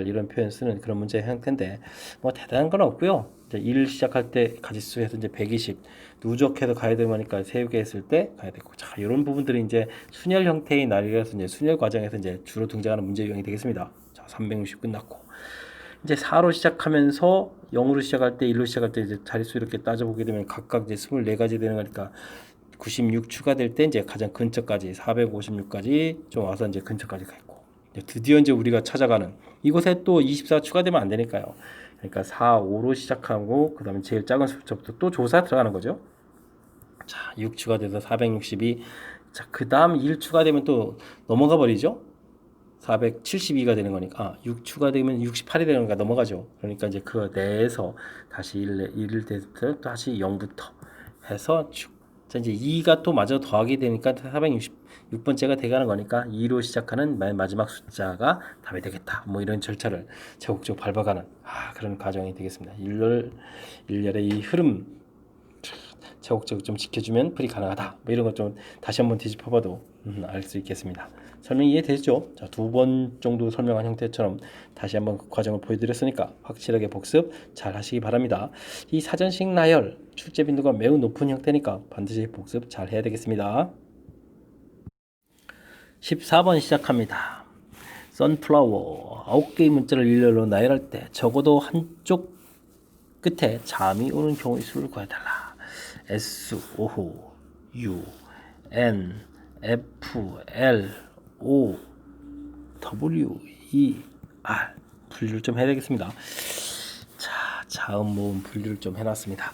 이런 표현 쓰는 그런 문제 형태인데 뭐 대단한 건 없고요. 이제 1 시작할 때 가지수에서 이제 120 누적해서 가야 되니까 3개 했을 때 가야 되고 자, 이런 부분들이 이제 순열 형태의 나열이라서 이제 순열 과정에서 이제 주로 등장하는 문제 유형이 되겠습니다. 자, 360 끝났고 이제 4로 시작하면서 0으로 시작할 때 1로 시작할 때 이제 자릿수 이렇게 따져보게 되면 각각 이제 24가지 되는 거니까 96 추가될 때 이제 가장 근처까지 456까지 좀 와서 이제 근처까지 가 있고 드디어 이제 우리가 찾아가는 이곳에 또 24 추가되면 안 되니까요. 그러니까 4, 5로 시작하고 그 다음에 제일 작은 숫자부터 또 조사 들어가는 거죠. 자, 6 추가돼서 462. 자, 그 다음 1 추가되면 또 넘어가 버리죠. 472가 되는 거니까 6 추가되면 68이 되는 거니까 넘어가죠. 그러니까 이제 그 내에서 다시 1 돼서 다시 0부터 해서 쭉. 자, 이제 2가 또 마저 더하게 되니까 466번째가 돼가는 거니까 2로 시작하는 마지막 숫자가 답이 되겠다. 뭐 이런 절차를 차곡차곡 밟아가는 그런 과정이 되겠습니다. 일렬의 이 흐름 차곡차곡 좀 지켜주면 풀이 가능하다. 뭐 이런 것 좀 다시 한번 뒤집어봐도 알 수 있겠습니다. 설명 이해되시죠? 자, 2번 정도 설명한 형태처럼 다시 한번 그 과정을 보여드렸으니까 확실하게 복습 잘 하시기 바랍니다. 이 사전식 나열 출제 빈도가 매우 높은 형태니까 반드시 복습 잘 해야 되겠습니다. 14번 시작합니다. 선플라워 9개의 문자를 일렬로 나열할 때 적어도 한쪽 끝에 잠이 오는 경우의 수를 구해달라. S, O, U, N, F, L, O, W, E, R 분류를 좀 해야 되겠습니다. 자, 자음 모음 분류를 좀 해놨습니다.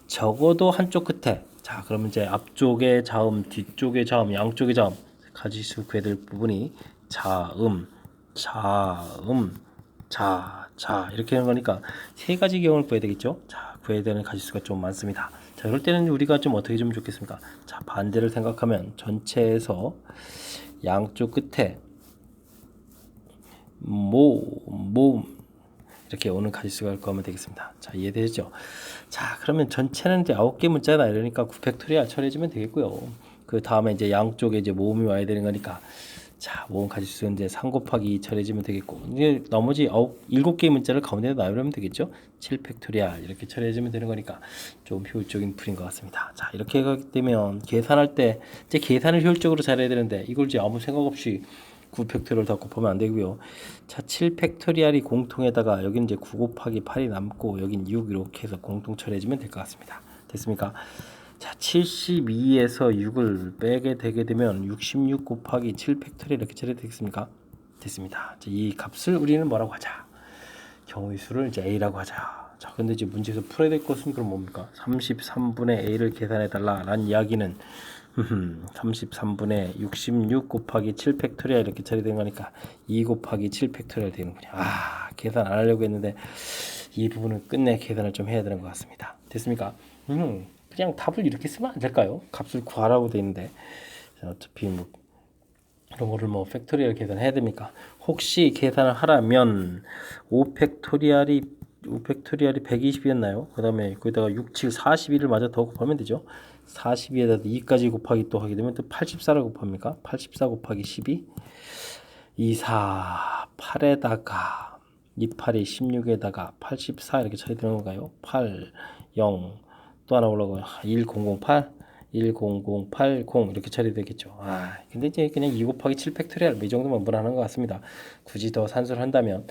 적어도 한쪽 끝에 자 그러면 이제 앞쪽의 자음, 뒤쪽의 자음, 양쪽의 자음 가지수 구해야 될 부분이 자음, 자 이렇게 하는 거니까 세 가지 경우를 구해야 되겠죠. 자 구해야 되는 가지수가 좀 많습니다. 자 이럴 때는 우리가 좀 어떻게 좀 좋겠습니까? 자 반대를 생각하면 전체에서 양쪽 끝에 이렇게 오는 가지수가 구하면 되겠습니다. 자 이해되죠? 자 그러면 전체는 이제 9개 문자다 이러니까 9팩토리얼 처리해주면 되겠고요. 그 다음에 이제 양쪽에 이제 모음이 와야 되는 거니까 자 모음 가지수는 이제 3 곱하기 2 처리해주면 되겠고 이제 나머지 7개의 문자를 가운데 나열하면 되겠죠. 7팩토리얼 이렇게 처리해주면 되는 거니까 좀 효율적인 풀인 것 같습니다. 자 이렇게 하게 되면 계산할 때 이제 계산을 효율적으로 잘해야 되는데 이걸 이제 아무 생각 없이 9팩토리얼 다 곱하면 안 되고요. 자, 7팩토리얼이 공통에다가 여기는 이제 9 곱하기 8이 남고 여긴 6 이렇게 해서 공통 처리해주면 될 것 같습니다. 됐습니까? 자, 72에서 6을 빼게 되게 되면 66 곱하기 7팩토리얼 이렇게 처리되겠습니까? 됐습니다. 자, 이 값을 우리는 뭐라고 하자? 경우의 수를 이제 A라고 하자. 자, 근데 이제 문제에서 풀어야 될 것은 그럼 뭡니까? 33분의 A를 계산해 달라라는 이야기는 33분의 66 곱하기 7 팩토리얼 이렇게 처리된 거니까 2 곱하기 7 팩토리얼 되는군요. 아 계산 안 하려고 했는데 이 부분은 끝내 계산을 좀 해야 되는 것 같습니다. 됐습니까? 그냥 답을 이렇게 쓰면 안 될까요? 값을 구하라고 돼 있는데 어차피 뭐 이런 거를 뭐 팩토리얼 계산해야 됩니까? 혹시 계산을 하라면 5 팩토리얼이 120이었나요? 그 다음에 거기다가 6, 7, 41을 마저 더 곱하면 되죠. 42에다 2까지 곱하기 또 하게 되면 또 84를 곱합니까? 84 곱하기 12 24 8에다가 28이 16에다가 84 이렇게 처리되는 건가요? 8 0 또 하나 올라가요. 1008 10080 이렇게 처리되겠죠. 근데 이제 그냥 2 곱하기 7 팩토리얼 이 정도만 무난한 것 같습니다. 굳이 더 산수를 한다면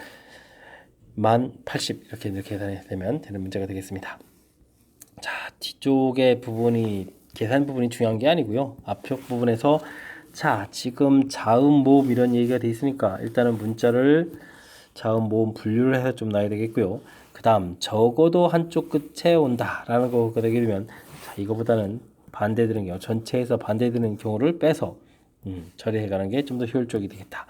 1080 이렇게 계산이 되면 되는 문제가 되겠습니다. 자 뒤쪽의 부분이 계산 부분이 중요한 게 아니고요. 앞쪽 부분에서 자 지금 자음 모음 이런 얘기가 돼 있으니까 일단은 문자를 자음 모음 분류를 해서 좀 놔야 되겠고요. 그 다음 적어도 한쪽 끝에 온다 라는 거가 되게 되면 자 이거보다는 반대되는 경우 전체에서 반대되는 경우를 빼서 처리해 가는 게 좀 더 효율적이 되겠다.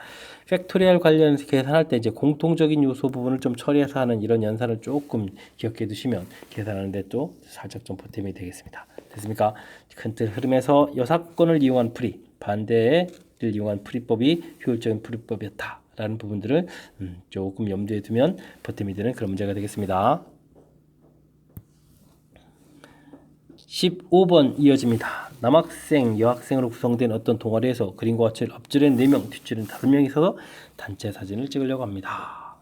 팩토리얼 관련해서 계산할 때 이제 공통적인 요소 부분을 좀 처리해서 하는 이런 연산을 조금 기억해 두시면 계산하는데 또 살짝 좀 보탬이 되겠습니다. 됐습니까? 큰 틀 흐름에서 여사건을 이용한 풀이, 반대를 이용한 풀이법이 효율적인 풀이법이었다. 라는 부분들을 조금 염두에 두면 보탬이 되는 그런 문제가 되겠습니다. 15번 이어집니다. 남학생, 여학생으로 구성된 어떤 동아리에서 그림과 같이 앞줄엔 4명, 뒷줄엔 5명이 서서 단체 사진을 찍으려고 합니다.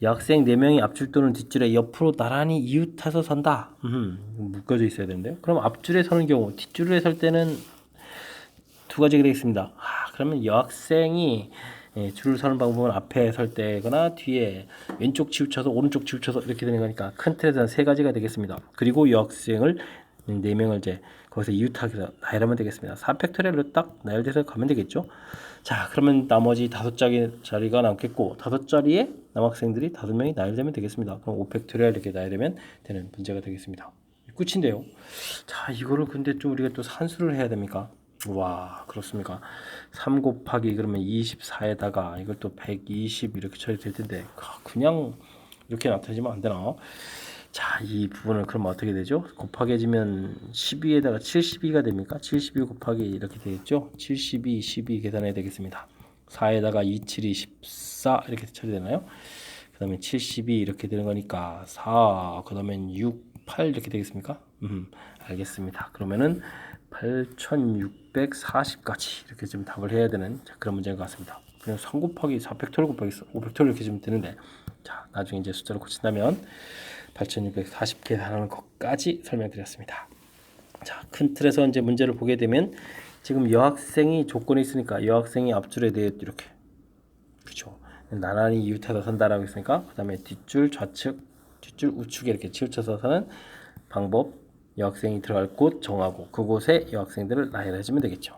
여학생 4명이 앞줄 또는 뒷줄에 옆으로 나란히 이웃해서 선다. 묶어져 있어야 되는데요. 그럼 앞줄에 서는 경우, 뒷줄에 설 때는 두 가지가 되겠습니다. 그러면 여학생이 줄을 서는 방법은 앞에 설 때거나 뒤에 왼쪽 치우쳐서 오른쪽 치우쳐서 이렇게 되는 거니까 큰 틀에서는 세 가지가 되겠습니다. 그리고 여학생을 4명을 이제 거기서 이웃하게 나열하면 되겠습니다. 4팩토리얼로 딱 나열돼서 가면 되겠죠. 자 그러면 나머지 5자리가 남겠고 5자리에 남학생들이 5명이 나열되면 되겠습니다. 그럼 5팩토리얼 이렇게 나열되면 되는 문제가 되겠습니다. 끝인데요. 자 이거를 근데 좀 우리가 또 산수를 해야 됩니까? 와 그렇습니까? 3 곱하기 그러면 24에다가 이걸 또 120 이렇게 처리될 텐데 그냥 이렇게 나타내지면 안 되나? 자, 이 부분을 그럼 어떻게 되죠? 곱하기 해주면 12에다가 72가 됩니까? 72 곱하기 이렇게 되겠죠? 72, 12 계산해야 되겠습니다. 4에다가 2, 7이 14 이렇게 처리되나요? 그 다음에 72 이렇게 되는 거니까 4, 그 다음에 6, 8 이렇게 되겠습니까? 알겠습니다. 그러면은 8640까지 이렇게 좀 답을 해야 되는 그런 문제인 것 같습니다. 그냥 3 곱하기 4 팩토리얼 곱하기 5 팩토리얼 이렇게 좀 되는데, 자, 나중에 이제 숫자를 고친다면 8640 계산하는 것까지 설명드렸습니다. 자, 큰 틀에서 이제 문제를 보게 되면 지금 여학생이 조건이 있으니까 여학생이 앞줄에 대해 이렇게, 그렇죠, 나란히 이웃해서 선다라고 했으니까 그 다음에 뒷줄 좌측, 뒷줄 우측에 이렇게 치우쳐서 서는 방법, 여학생이 들어갈 곳 정하고 그곳에 여학생들을 나열해주면 되겠죠.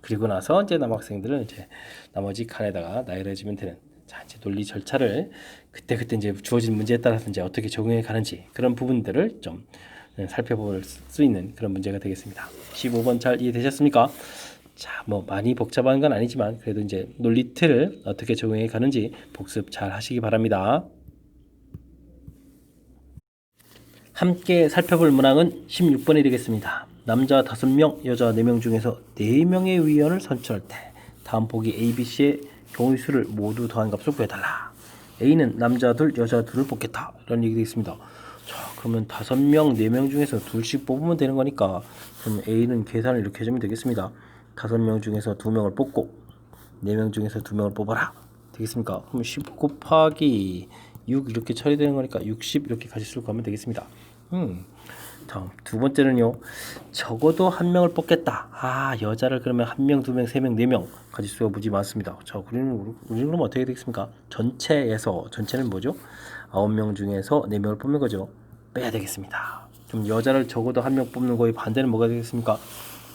그리고 나서 이제 남학생들은 이제 나머지 칸에다가 나열해주면 되는, 자, 이제 논리 절차를 그때 이제 주어진 문제에 따라서 이제 어떻게 적용해 가는지 그런 부분들을 좀 살펴볼 수 있는 그런 문제가 되겠습니다. 15번 잘 이해되셨습니까? 자, 뭐 많이 복잡한 건 아니지만 그래도 이제 논리 틀을 어떻게 적용해 가는지 복습 잘 하시기 바랍니다. 함께 살펴볼 문항은 16번이 되겠습니다. 남자 5명, 여자 4명 중에서 4명의 위원을 선출할 때 다음 보기 A, B, C의 경우의 수를 모두 더한 값을 구해달라. A는 남자 둘, 여자 둘을 뽑겠다. 이런 얘기 되겠습니다. 자, 그러면 5명, 4명 중에서 둘씩 뽑으면 되는 거니까 그럼 A는 계산을 이렇게 해주면 되겠습니다. 5명 중에서 2명을 뽑고 4명 중에서 2명을 뽑아라. 되겠습니까? 그럼 10 곱하기 6 이렇게 처리되는 거니까 60 이렇게 가지수를 구하면 되겠습니다. 다음 두 번째는요, 적어도 한 명을 뽑겠다. 아, 여자를 그러면 1명, 2명, 3명, 4명 가지수가 무지 많습니다. 자, 우리는 그럼 어떻게 되겠습니까? 전체는 뭐죠? 9명 중에서 4명을 뽑는 거죠. 빼야 되겠습니다. 그럼 여자를 적어도 1명 뽑는 거의 반대는 뭐가 되겠습니까?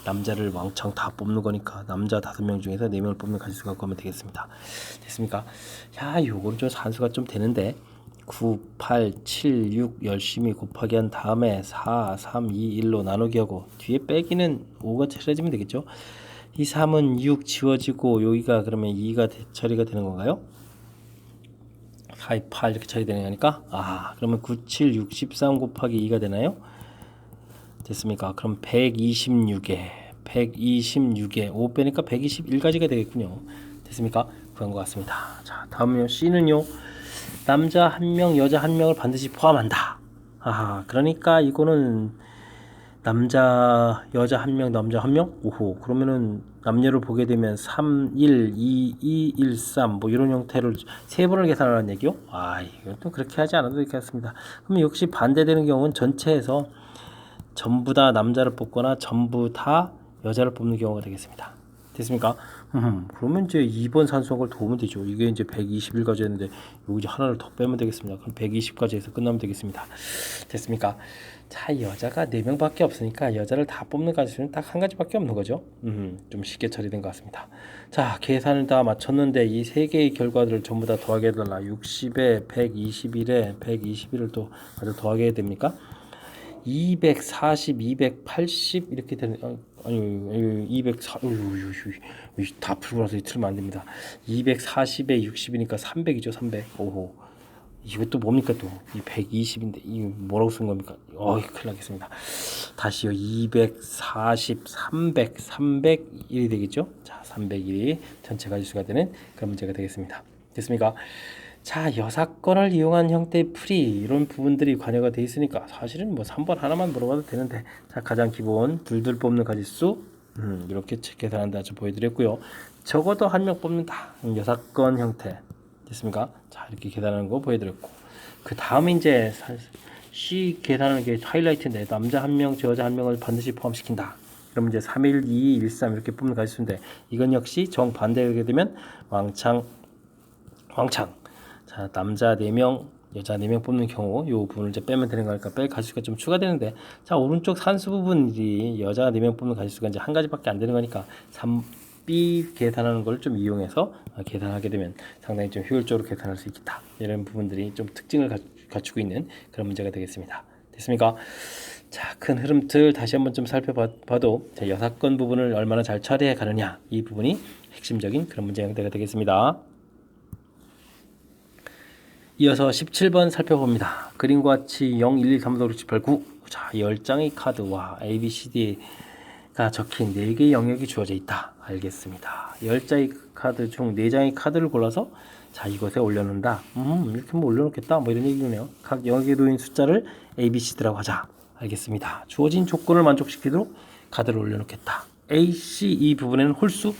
남자를 왕창 다 뽑는 거니까 남자 5명 중에서 4명을 뽑는 가지수가 그거면 되겠습니다. 됐습니까? 야, 요거는 좀 산수가 좀 되는데 9, 8, 7, 6 열심히 곱하기 한 다음에 4, 3, 2, 1로 나누기 하고 뒤에 빼기는 5가 처리해지면 되겠죠. 이 3은 6 지워지고 여기가 그러면 2가 처리가 되는 건가요? 4, 2, 8 이렇게 처리되는 거니까, 아, 그러면 9, 7, 6, 13 곱하기 2가 되나요? 됐습니까? 그럼 126에 5 빼니까 121가지가 되겠군요. 됐습니까? 그런 것 같습니다. 자, 다음은요, C는요, 남자 1명, 여자 1명을 반드시 포함한다. 아, 그러니까 이거는 여자 1명, 남자 1명? 오호, 그러면은 남녀를 보게 되면 3, 1, 2, 2, 1, 3 뭐 이런 형태를 세 번을 계산하라는 얘기요? 아, 이건 또 그렇게 하지 않아도 되겠습니다. 그럼 역시 반대되는 경우는 전체에서 전부 다 남자를 뽑거나 전부 다 여자를 뽑는 경우가 되겠습니다. 됐습니까? 그러면 이제 2번 산수학을 도우면 되죠. 이게 이제 121가지였는데 여기 이제 하나를 더 빼면 되겠습니다. 그럼 120까지 해서 끝나면 되겠습니다. 됐습니까? 자, 여자가 4명밖에 없으니까 여자를 다 뽑는 가지수는 딱 한 가지밖에 없는 거죠. 좀 쉽게 처리된 것 같습니다. 자, 계산을 다 마쳤는데 이 세 개의 결과들을 전부 다 더하게 해달라. 60에 121에 121을 또 아주 더하게 해야 됩니까? 240, 280 이렇게 되는, 아니 204, 다 풀고 나서 틀면 안 됩니다. 240에 60이니까 300이죠, 300. 오호. 이것도 뭡니까 또? 이 120인데 이 뭐라고 쓴 겁니까? 큰일 나겠습니다. 다시요. 240, 300, 301이 되겠죠? 자, 301이 전체 가지수가 되는 그런 문제가 되겠습니다. 됐습니까? 자, 여사건을 이용한 형태의 풀이 이런 부분들이 관여가 돼 있으니까 사실은 뭐 3번 하나만 물어봐도 되는데, 자, 가장 기본 둘둘 뽑는 가지수 이렇게 계산한다 좀 보여드렸고요. 적어도 한 명 뽑는다 여사건 형태 됐습니까? 자, 이렇게 계산하는 거 보여드렸고, 그 다음에 이제 C 계산하는 게 하이라이트인데 남자 1명, 여자 1명을 반드시 포함시킨다. 그럼 이제 3, 1, 2, 1, 3 이렇게 뽑는 가지수인데 이건 역시 정반대하게 되면 왕창. 자, 남자 4명, 여자 4명 뽑는 경우 이 부분을 이제 빼면 되는 거니까 뺄 가지수가 좀 추가되는데, 자, 오른쪽 산수 부분이 여자 4명 뽑는 가지수가 이제 한 가지밖에 안 되는 거니까 3B 계산하는 걸 좀 이용해서 계산하게 되면 상당히 좀 효율적으로 계산할 수 있겠다. 이런 부분들이 좀 특징을 갖추고 있는 그런 문제가 되겠습니다. 됐습니까? 자, 큰 흐름틀 다시 한번 좀 살펴봐도 여사건 부분을 얼마나 잘 처리해 가느냐, 이 부분이 핵심적인 그런 문제 형태가 되겠습니다. 이어서 17번 살펴봅니다. 그림과 같이 0, 1, 2, 3, 4, 5, 6, 7, 8, 9. 자, 10장의 카드와 A, B, C, D가 적힌 4개의 영역이 주어져 있다. 알겠습니다. 10장의 카드 중 4장의 카드를 골라서 자, 이것에 올려놓는다. 이렇게 뭐 올려놓겠다. 뭐 이런 얘기네요. 각 영역에 놓인 숫자를 A, B, C, D라고 하자. 알겠습니다. 주어진 조건을 만족시키도록 카드를 올려놓겠다. AC 이 부분에는 홀수,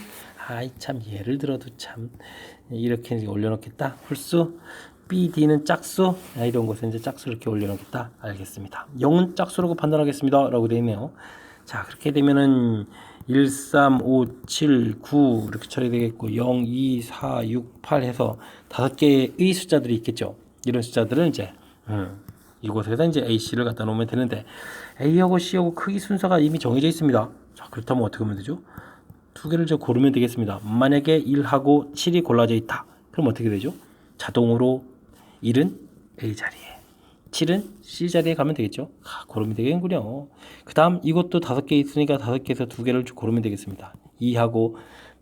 아이 참 예를 들어도 참 이렇게 올려놓겠다. 홀수, BD는 짝수, 이런 곳에 이제 짝수 이렇게 올려놓겠다. 알겠습니다. 0은 짝수라고 판단하겠습니다. 라고 되어 있네요. 자, 그렇게 되면은 1, 3, 5, 7, 9 이렇게 처리되겠고 0, 2, 4, 6, 8 해서 5개의 숫자들이 있겠죠. 이런 숫자들은 이제 이곳에다 이제 AC를 갖다 놓으면 되는데 A하고 C하고 크기 순서가 이미 정해져 있습니다. 자, 그렇다면 어떻게 하면 되죠? 두 개를 저 고르면 되겠습니다. 만약에 1하고 7이 골라져 있다. 그럼 어떻게 되죠? 자동으로 1은 A 자리에, 7은 C 자리에 가면 되겠죠. 고르면 되겠군요. 그 다음 이것도 5개 있으니까 5개에서 2개를 고르면 되겠습니다. 2하고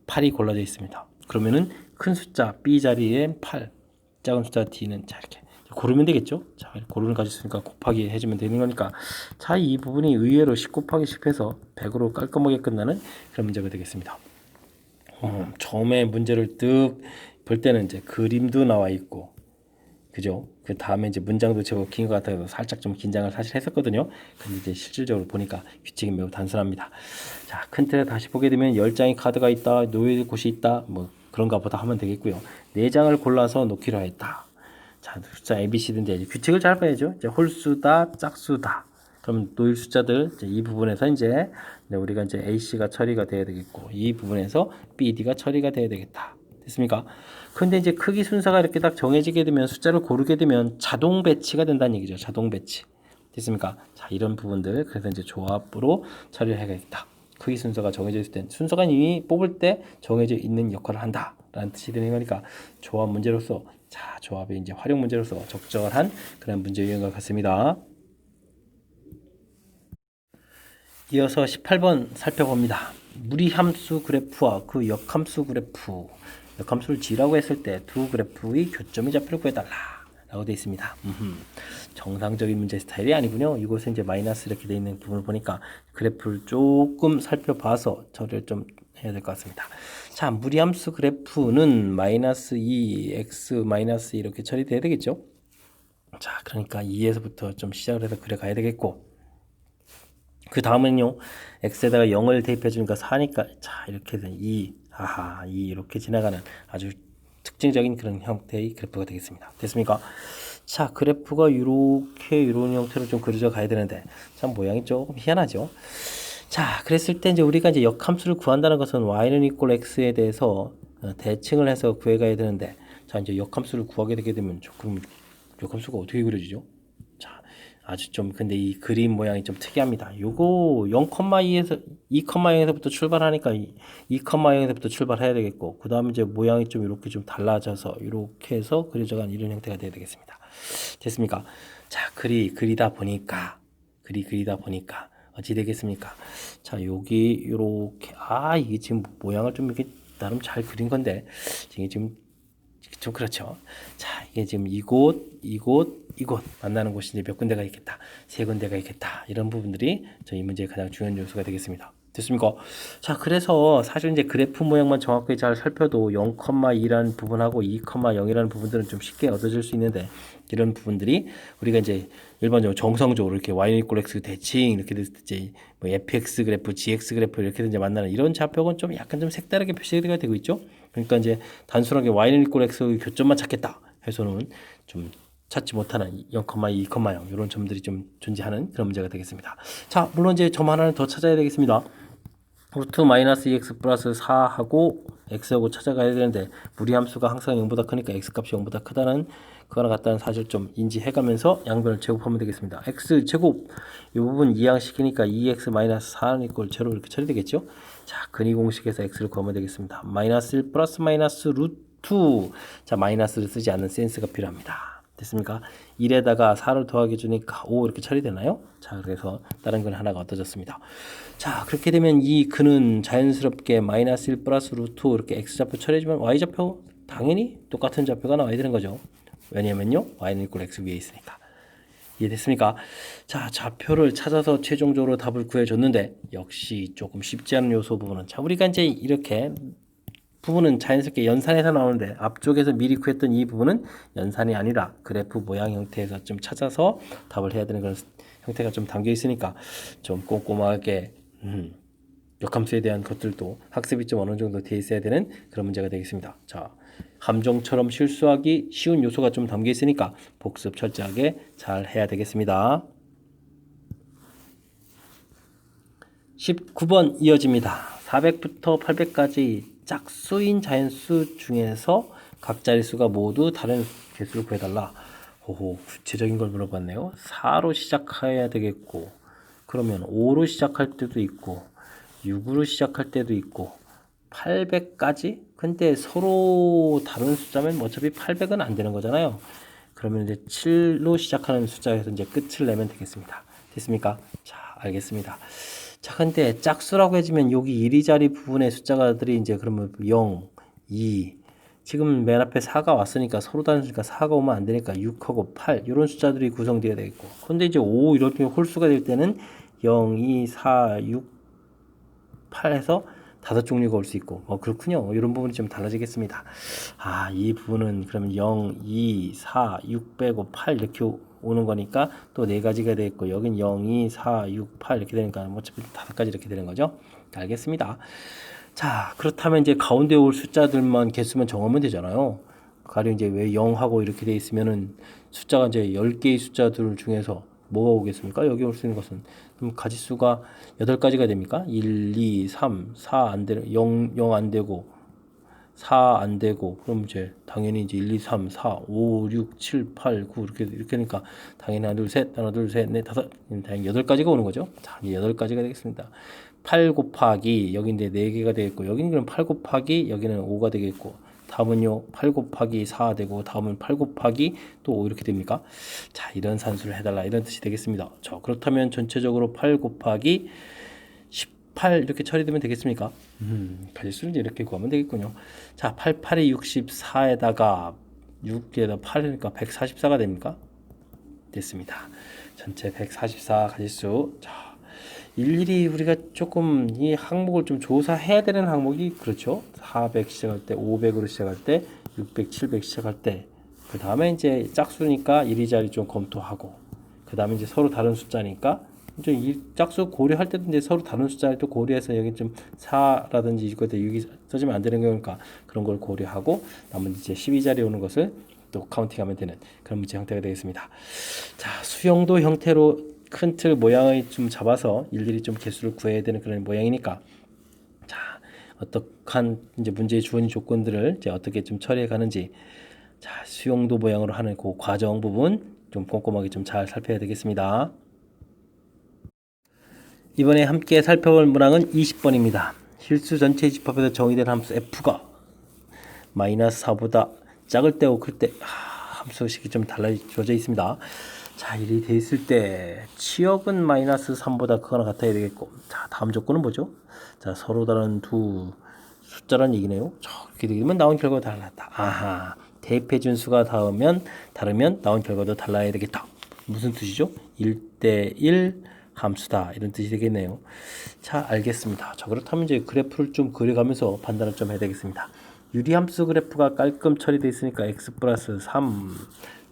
8이 골라져 있습니다. 그러면은 큰 숫자 B 자리에 8, 작은 숫자 D는 자 이렇게 고르면 되겠죠. 자, 고르는 가지 있으니까 곱하기 해주면 되는 거니까. 자, 이 부분이 의외로 10 곱하기 10 해서 100으로 깔끔하게 끝나는 그런 문제가 되겠습니다. 처음에 문제를 뜩 볼 때는 이제 그림도 나와 있고, 그죠? 그 다음에 이제 문장도 제법 긴 것 같아서 살짝 좀 긴장을 사실 했었거든요. 근데 이제 실질적으로 보니까 규칙이 매우 단순합니다. 자, 큰 틀에 다시 보게 되면 10장의 카드가 있다, 놓일 곳이 있다, 뭐 그런가 보다 하면 되겠고요. 4장을 골라서 놓기로 했다. 자, 숫자 ABC인데 이제 규칙을 잘 봐야죠. 이제 홀수다, 짝수다. 그럼 놓일 숫자들 이제 이 부분에서 이제 우리가 이제 AC가 처리가 돼야 되겠고, 이 부분에서 BD가 처리가 돼야 되겠다. 됐습니까? 근데 이제 크기 순서가 이렇게 딱 정해지게 되면 숫자를 고르게 되면 자동 배치가 된다는 얘기죠. 자동 배치. 됐습니까? 자, 이런 부분들 그래서 이제 조합으로 처리를 해야겠다. 크기 순서가 정해져 있을 땐 순서가 이미 뽑을 때 정해져 있는 역할을 한다라는 뜻이 되는 거니까 조합 문제로서, 자, 조합의 이제 활용 문제로서 적절한 그런 문제 유형인 것 같습니다. 이어서 18번 살펴봅니다. 무리함수 그래프와 그 역함수 그래프, 역함수를 G라고 했을 때 두 그래프의 교점의 좌표를 구해달라 라고 되어 있습니다. 정상적인 문제 스타일이 아니군요. 이곳에 이제 마이너스 이렇게 되어 있는 부분을 보니까 그래프를 조금 살펴봐서 처리를 좀 해야 될 것 같습니다. 자, 무리함수 그래프는 마이너스 2, x 마이너스 이렇게 처리돼야 되겠죠. 자, 그러니까 2에서부터 좀 시작을 해서 그래 가야 되겠고, 그 다음은요, x에다가 0을 대입해 주니까 4니까 자, 이렇게 된 2, 아하, 2 이렇게 지나가는 아주 특징적인 그런 형태의 그래프가 되겠습니다. 됐습니까? 자, 그래프가 이렇게 이런 형태로 좀 그려져 가야 되는데 참 모양이 조금 희한하죠. 자, 그랬을 때 이제 우리가 이제 역함수를 구한다는 것은 y는 equal x에 대해서 대칭을 해서 구해 가야 되는데, 자, 이제 역함수를 구하게 되게 되면 그럼 역함수가 어떻게 그려지죠? 자, 아주 좀 근데 이 그림 모양이 좀 특이합니다. 요거 0,2에서 2,0에서부터 출발하니까 2,0에서부터 출발해야 되겠고, 그 다음에 이제 모양이 좀 이렇게 좀 달라져서 이렇게 해서 그려져간 이런 형태가 되어야 되겠습니다. 됐습니까? 자, 그리다 보니까 어찌 되겠습니까? 자, 여기 이렇게 이게 지금 모양을 좀 이렇게 나름 잘 그린 건데 이게 지금 좀 그렇죠. 자, 이게 지금 이곳 만나는 곳이 이제 몇 군데가 있겠다, 3군데가 있겠다, 이런 부분들이 저희 문제의 가장 중요한 요소가 되겠습니다. 됐습니까? 자, 그래서 사실 이제 그래프 모양만 정확하게 잘 살펴도 0,2라는 부분하고 2,0이라는 부분들은 좀 쉽게 얻어질 수 있는데, 이런 부분들이 우리가 이제 일반적으로 정성적으로 이렇게 y equal x 대칭 이렇게 됐을 때 이제 뭐 fx 그래프, gx 그래프 이렇게 이제 만나는 이런 좌표는 좀 약간 좀 색다르게 표시가 되고 있죠. 그러니까 이제 단순하게 y equal x의 교점만 찾겠다 해서는 좀 찾지 못하는 0,2, 2,0 이런 점들이 좀 존재하는 그런 문제가 되겠습니다. 자, 물론 이제 점 하나는 더 찾아야 되겠습니다. 루트 마이너스 2x 플러스 4하고 x하고 찾아가야 되는데, 무리함수가 항상 0보다 크니까 x값이 0보다 크다는 그거나 같다는 사실 좀 인지해가면서 양변을 제곱하면 되겠습니다. x제곱 이 부분 이항시키니까 2x 마이너스 4는 이꼴 제로 이렇게 처리되겠죠. 자, 근위 공식에서 x를 구하면 되겠습니다. 마이너스 1 플러스 마이너스 루트, 자, 마이너스를 쓰지 않는 센스가 필요합니다. 됐습니까? 1에다가 4를 더하게 주니까 5 이렇게 처리되나요? 자, 그래서 다른 건 하나가 얻어졌습니다. 자, 그렇게 되면 이 근은 자연스럽게 마이너스 1 플러스 루트 이렇게 x좌표 처리해주면 y좌표 당연히 똑같은 좌표가 나와야 되는 거죠. 왜냐면요, y는 equal x 위에 있으니까. 이해됐습니까? 자, 좌표를 찾아서 최종적으로 답을 구해줬는데 역시 조금 쉽지 않은 요소 부분은, 자, 우리가 이제 이렇게 부분은 자연스럽게 연산해서 나오는데 앞쪽에서 미리 구했던 이 부분은 연산이 아니라 그래프 모양 형태에서 좀 찾아서 답을 해야 되는 그런 형태가 좀 담겨 있으니까 좀 꼼꼼하게 역함수에 대한 것들도 학습이 좀 어느 정도 돼 있어야 되는 그런 문제가 되겠습니다. 자, 함정처럼 실수하기 쉬운 요소가 좀 담겨 있으니까 복습 철저하게 잘 해야 되겠습니다. 19번 이어집니다. 400부터 800까지 짝수인 자연수 중에서 각 자릿수가 모두 다른 개수를 구해달라. 오호, 구체적인 걸 물어봤네요. 4로 시작해야 되겠고, 그러면 5로 시작할 때도 있고 6으로 시작할 때도 있고 800까지? 근데 서로 다른 숫자면 어차피 800은 안 되는 거잖아요. 그러면 이제 7로 시작하는 숫자에서 이제 끝을 내면 되겠습니다. 됐습니까? 자, 알겠습니다. 자, 근데 짝수라고 해주면 여기 1, 2자리 부분의 숫자가들이 이제 그러면 0, 2, 지금 맨 앞에 4가 왔으니까 서로 다르니까 4가 오면 안 되니까 6하고 8 이런 숫자들이 구성되어야 되겠고, 근데 이제 5 이렇게 홀수가 될 때는 0, 2, 4, 6, 8 해서 다섯 종류가 올 수 있고, 그렇군요. 이런 부분이 좀 달라지겠습니다. 아, 이 부분은 그러면 0, 2, 4, 6 빼고 8 이렇게 오는 거니까 또 네 가지가 되겠고, 여긴 0, 2, 4, 6, 8 이렇게 되니까 어차피 다섯 가지 이렇게 되는 거죠. 알겠습니다. 자, 그렇다면 이제 가운데 올 숫자들만 개수만 정하면 되잖아요. 가령 이제 왜 0하고 이렇게 돼 있으면은 숫자가 이제 10개의 숫자들 중에서 뭐가 오겠습니까? 여기 올 수 있는 것은, 그럼 가지수가 8가지가 됩니까? 1, 2, 3, 4 안 되는, 0 안 되고 4 안 되고, 그럼 이제 당연히 이제 1, 2, 3, 4, 5, 6, 7, 8, 9 이렇게 하니까 당연히 하나, 둘, 셋, 넷, 다섯, 당연히 8가지가 오는 거죠. 자, 이제 8가지가 되겠습니다. 8 곱하기, 여기 이제 4개가 되겠고, 여기는 그럼 8 곱하기, 여기는 5가 되겠고, 다음은요 8 곱하기 4 되고, 다음은 8 곱하기 또 5 이렇게 됩니까? 자, 이런 산수를 해달라, 이런 뜻이 되겠습니다. 자, 그렇다면 전체적으로 8 곱하기 18 이렇게 처리되면 되겠습니까? 가지수를 이렇게 구하면 되겠군요. 자, 88이 64에다가 6에다 8이니까 144가 됩니까? 됐습니다. 전체 144 가지수. 자, 일일이 우리가 조금 이 항목을 좀 조사해야 되는 항목이, 그렇죠. 400 시작할 때, 500으로 시작할 때, 600, 700 시작할 때, 그 다음에 이제 짝수니까 이리저리 좀 검토하고, 그 다음에 이제 서로 다른 숫자니까 이제 이 짝수 고려할 때도 이제 서로 다른 숫자를 또 고려해서 여기 좀 4라든지 이거에 6이 써지면 안 되는 거니까 그런 걸 고려하고, 나머지 이제 12자리 오는 것을 또 카운팅하면 되는 그런 문제 형태가 되겠습니다. 자, 수영도 형태로 큰 틀 모양을 좀 잡아서 일일이 좀 개수를 구해야 되는 그런 모양이니까, 자, 어떠한 이제 문제에 주어진 조건들을 이제 어떻게 좀 처리해 가는지, 자, 수용도 모양으로 하는 그 과정 부분 좀 꼼꼼하게 좀 잘 살펴야 되겠습니다. 이번에 함께 살펴볼 문항은 20번입니다. 실수 전체 집합에서 정의된 함수 f가 마이너스 4보다 작을 때고 클 때 함수식이 좀 달라져 있습니다. 자, 이리 돼 있을 때 치역은 마이너스 3보다 크거나 같아야 되겠고, 자, 다음 조건은 뭐죠? 자, 서로 다른 두 숫자란 얘기네요. 이렇게 되면 나온 결과가 달랐다. 아하, 대입해 준 수가 다르면 나온 결과도 달라야 되겠다. 무슨 뜻이죠? 1대1 함수다, 이런 뜻이 되겠네요. 자, 알겠습니다. 자, 그렇다면 이제 그래프를 좀 그려가면서 판단을 좀 해야 되겠습니다. 유리함수 그래프가 깔끔 처리되어 있으니까 x 플러스 3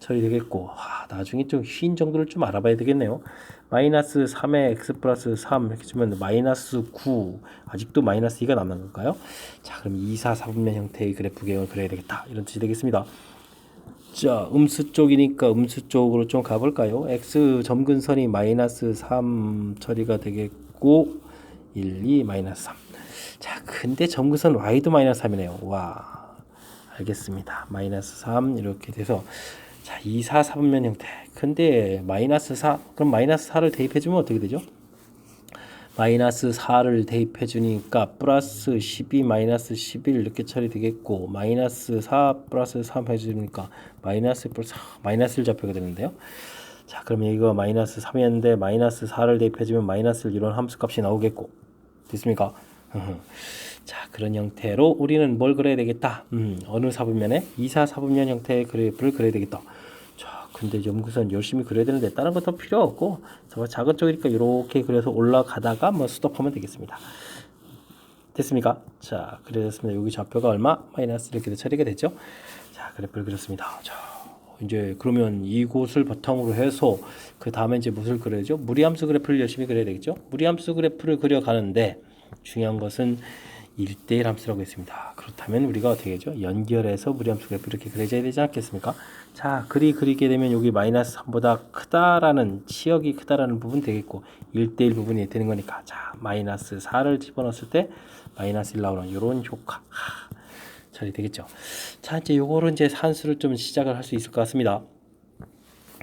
처리되겠고, 나중에 좀 흰 정도를 좀 알아봐야 되겠네요. 마이너스 3에 x 플러스 3 이렇게 주면 마이너스 9, 아직도 마이너스 2가 남는 걸까요? 자, 그럼 2, 4, 4분면 형태의 그래프 계획을 그려야 되겠다, 이런 뜻이 되겠습니다. 자, 음수 쪽이니까 음수 쪽으로 좀 가볼까요? x 점근선이 마이너스 3 처리가 되겠고, 1, 2, 마이너스 3. 자, 근데 점근선 y도 마이너스 3이네요. 와, 알겠습니다. 마이너스 3 이렇게 돼서, 자, 2, 4, 4분면 형태. 근데 마이너스 4, 그럼 마이너스 4를 대입해주면 어떻게 되죠? 마이너스 4를 대입해 주니까 플러스 12 마이너스 11 이렇게 처리되겠고, 마이너스 4 플러스 3 해주니까 마이너스 플러스 마이너스 1 좌표가 되는데요. 자, 그러면 이거 마이너스 3이었는데 마이너스 4를 대입해 주면 마이너스 1 이런 함수값이 나오겠고, 됐습니까? 자, 그런 형태로 우리는 뭘 그려야 되겠다? 어느 사분면에 2, 4, 4분면 형태의 그래프를 그려야 되겠다. 자, 근데 연구선 열심히 그려야 되는데 다른 거 더 필요 없고, 작은 쪽이니까 이렇게 그려서 올라가다가 뭐 스톱하면 되겠습니다. 됐습니까? 자, 그렸습니다. 여기 좌표가 얼마? 마이너스 이렇게 처리가 됐죠? 자, 그래프를 그렸습니다. 자, 이제 그러면 이곳을 바탕으로 해서 그 다음에 이제 무엇을 그려야죠? 무리함수 그래프를 열심히 그려야 되겠죠? 무리함수 그래프를 그려가는데 중요한 것은 1대1 함수라고 했습니다. 그렇다면 우리가 어떻게 하죠? 연결해서 무리함수 그래프 이렇게 그려져야 되지 않겠습니까? 자, 그리게 되면 여기 마이너스 3보다 크다라는 치역이 크다라는 부분 되겠고 1대1 부분이 되는 거니까 자, 마이너스 4를 집어넣었을 때 마이너스 1 나오는 이런 효과 처리되겠죠. 자, 이제 요거를 이제 산수를 좀 시작을 할 수 있을 것 같습니다.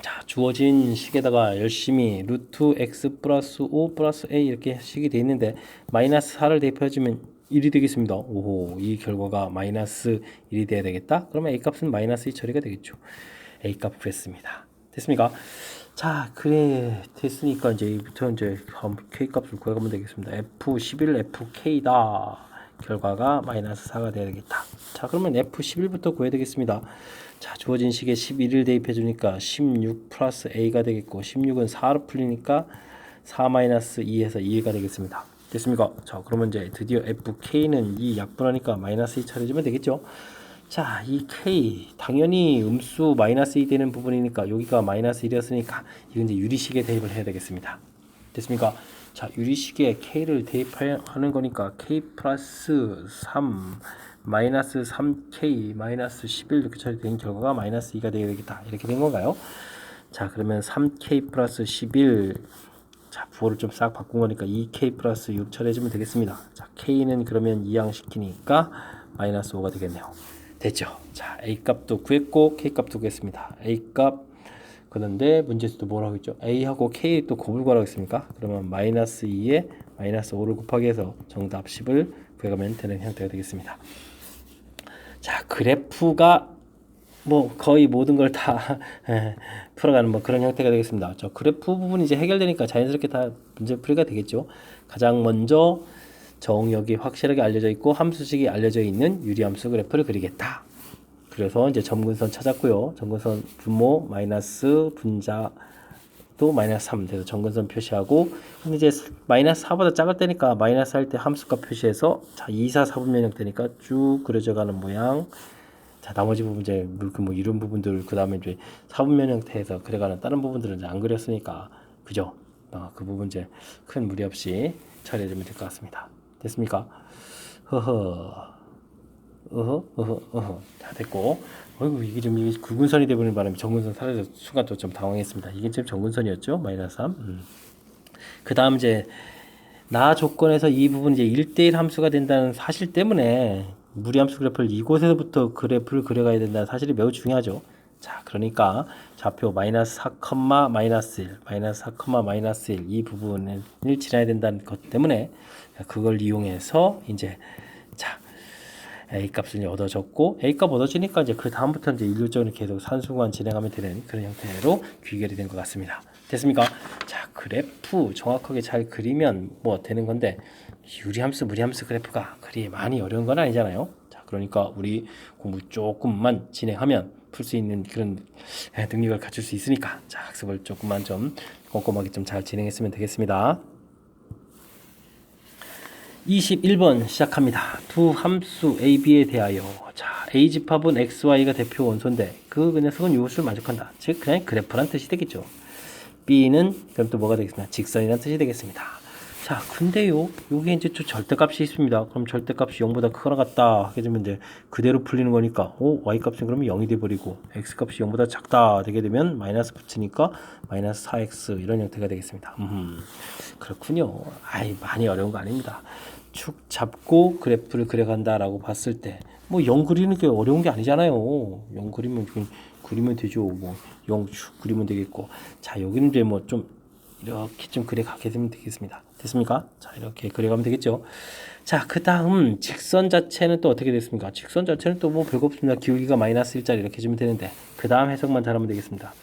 자, 주어진 식에다가 열심히 루트 x 플러스 5 플러스 a 이렇게 식이 되어 있는데 마이너스 4를 대입해주면 1이 되겠습니다. 오호, 이 결과가 마이너스 1이 돼야 되겠다. 그러면 a 값은 마이너스 2 처리가 되겠죠. a 값 구했습니다. 됐습니까? 자, 그래 됐으니까 이제부터 이제 k 값을 구해가면 되겠습니다. f11 fk다. 결과가 마이너스 4가 돼야 되겠다. 자, 그러면 f11부터 구해야 되겠습니다. 자, 주어진 식에 11을 대입해 주니까 16 플러스 a가 되겠고 16은 4로 풀리니까 4 마이너스 2에서 2가 되겠습니다. 됐습니까? 자, 그러면 이제 드디어 fk는 이 약분하니까 마이너스 2 처리해주면 되겠죠. 자, 이 k 당연히 음수 마이너스 2 되는 부분이니까 여기가 마이너스 1이었으니까 이건 이제 유리식에 대입을 해야 되겠습니다. 됐습니까? 자, 유리식에 k를 대입하는 거니까 k 플러스 3 마이너스 3k 마이너스 11 이렇게 처리된 결과가 마이너스 2가 되겠다. 이렇게 된 건가요? 자, 그러면 3k 플러스 11 자, 부호를 좀 싹 바꾼 거니까 2k 플러스 6 처리해주면 되겠습니다. 자, k는 그러면 이항시키니까 마이너스 5가 되겠네요. 됐죠? 자, a 값도 구했고 k 값도 구했습니다. a 값 그런데 문제에서도 뭐라고 했죠? a하고 k 또 곱을 구하라고 했습니까? 그러면 마이너스 2에 마이너스 5를 곱하기 해서 정답 10을 구해가면 되는 형태가 되겠습니다. 자, 그래프가 뭐 거의 모든 걸 다 풀어가는 뭐 그런 형태가 되겠습니다. 저 그래프 부분이 이제 해결되니까 자연스럽게 다 문제 풀이가 되겠죠. 가장 먼저 정역이 확실하게 알려져 있고 함수식이 알려져 있는 유리함수 그래프를 그리겠다. 그래서 이제 점근선 찾았고요. 점근선 분모 마이너스 분자도 마이너스 3 돼서 점근선 표시하고 근데 이제 마이너스 4보다 작을 때니까 마이너스 할 때 함수값 표시해서 자 2, 4, 4분 면역 되니까 쭉 그려져 가는 모양. 자, 나머지 부분 이제 뭐 이런 부분들 그 다음에 이제 4분면 형태에서 그려가는 다른 부분들은 이제 안 그렸으니까 그죠? 그 부분 이제 큰 무리 없이 처리해주면 될 것 같습니다. 됐습니까? 자, 됐고. 어이구, 이게 좀 굵은 선이 되버리는 바람에 정근선 사라져 순간 또 좀 당황했습니다. 이게 지금 정근선이었죠? 마이너스 3. 그 다음 이제 나 조건에서 이 부분 이제 1대1 함수가 된다는 사실 때문에 무리함수 그래프를 이곳에서부터 그래프를 그려가야 된다는 사실이 매우 중요하죠. 자, 그러니까 좌표 마이너스 4, 마이너스 1, 마이너스 4, 마이너스 1 이 부분을 지나야 된다는 것 때문에 그걸 이용해서 이제 자 A 값을 얻어졌고 A 값 얻어지니까 이제 그 다음부터 이제 일률적으로 계속 산수관 진행하면 되는 그런 형태로 귀결이 된 것 같습니다. 됐습니까? 자, 그래프 정확하게 잘 그리면 뭐 되는 건데 유리함수, 무리함수 그래프가 그리 많이 어려운 건 아니잖아요. 자, 그러니까 우리 공부 조금만 진행하면 풀 수 있는 그런 능력을 갖출 수 있으니까 자, 학습을 조금만 좀 꼼꼼하게 좀 잘 진행했으면 되겠습니다. 21번 시작합니다. 두 함수 A, B에 대하여 자, A 집합은 X, Y가 대표 원소인데 그 녀석은 이것을 만족한다. 즉 그냥 그래프란 뜻이 되겠죠. B는 그럼 또 뭐가 되겠습니까? 직선이란 뜻이 되겠습니다. 자, 근데요, 요게 이제 또 절대값이 있습니다. 그럼 절대값이 0보다 크거나 같다 하게 되면 이제 그대로 풀리는 거니까, y값은 그러면 0이 돼버리고, x값이 0보다 작다 되게 되면 마이너스 붙으니까 마이너스 4x 이런 형태가 되겠습니다. 그렇군요. 많이 어려운 거 아닙니다. 축 잡고 그래프를 그려간다라고 봤을 때, 뭐 0 그리는 게 어려운 게 아니잖아요. 0 그리면 되죠. 뭐 0축 그리면 되겠고, 자, 여기는 이제 뭐 좀 이렇게 좀 그려가게 되면 되겠습니다. 됐습니까? 자, 이렇게 그려가면 되겠죠. 자, 그 다음 직선 자체는 또 어떻게 됐습니까? 직선 자체는 또 뭐 별거 없습니다. 기울기가 마이너스 1짜리 이렇게 해주면 되는데 그 다음 해석만 잘하면 되겠습니다.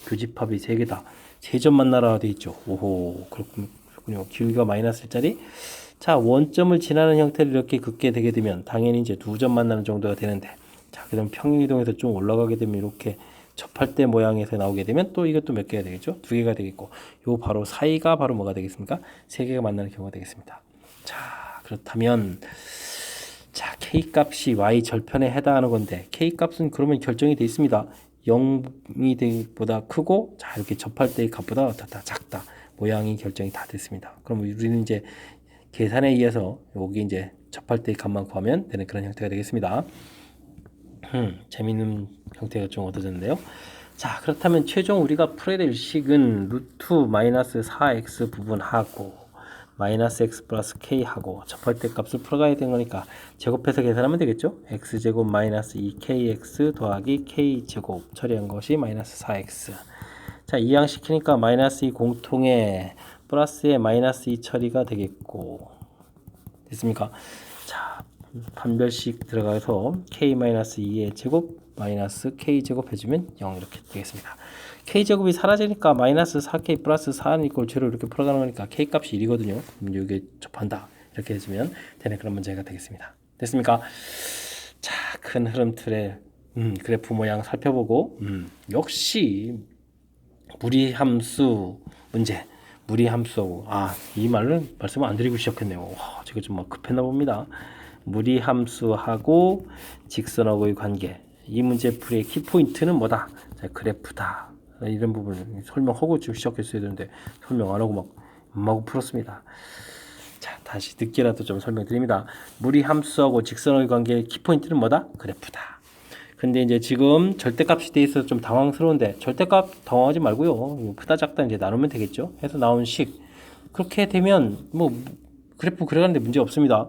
교집합이 3개다. 3점 만나라 돼 있죠. 오호, 그렇군요. 기울기가 마이너스 1짜리. 자, 원점을 지나는 형태를 이렇게 긋게 되게 되면 당연히 이제 2점 만나는 정도가 되는데 자, 그 다음 평행이동에서 좀 올라가게 되면 이렇게 접할 때 모양에서 나오게 되면 또 이것도 몇 개가 되겠죠? 2개가 되겠고 요 바로 사이가 바로 뭐가 되겠습니까? 3개가 만나는 경우가 되겠습니다. 자, 그렇다면 자, K 값이 Y 절편에 해당하는 건데 K 값은 그러면 결정이 되어 있습니다. 0이 보다 크고, 자, 이렇게 접할 때의 값보다 다 작다. 모양이 결정이 다 됐습니다. 그럼 우리는 이제 계산에 의해서 여기 이제 접할 때의 값만 구하면 되는 그런 형태가 되겠습니다. 재미있는 형태가 좀 얻어졌는데요. 자, 그렇다면 최종 우리가 풀어야 될 식은 루트 마이너스 4x 부분하고 마이너스 x 플러스 k 하고 접할 때 값을 풀어가야 되는 거니까 제곱해서 계산하면 되겠죠. x제곱 마이너스 2kx 더하기 k제곱 처리한 것이 마이너스 4x. 자, 이항시키니까 마이너스 2 공통에 플러스에 마이너스 2 처리가 되겠고, 됐습니까? 자, 판별식 들어가서 k-2의 제곱 마이너스 k제곱 해주면 0 이렇게 되겠습니다. k제곱이 사라지니까 마이너스 4k 플러스 4는 이꼴 제로 이렇게 풀어가는 거니까 k값이 1이거든요. 이게 접한다 이렇게 해주면 되는 그런 문제가 되겠습니다. 됐습니까? 자, 큰 흐름 틀의 그래프 모양 살펴보고 역시 무리함수 문제, 무리함수하고, 이 말은 말씀을 안 드리고 시작했네요. 와, 제가 좀 막 급했나 봅니다. 무리함수하고 직선하고의 관계, 이 문제 풀이의 키포인트는 뭐다? 자, 그래프다. 이런 부분을 설명하고 좀 시작했어야 되는데 설명 안 하고 막 엄마고 풀었습니다. 자, 다시 늦게라도 좀 설명드립니다. 무리함수하고 직선의 관계의 키포인트는 뭐다? 그래프다. 근데 이제 지금 절대값이 돼 있어서 좀 당황스러운데, 절대값 당황하지 말고요. 크다 작다 이제 나누면 되겠죠. 해서 나온 식. 그렇게 되면 뭐 그래프 그려가는데 문제 없습니다.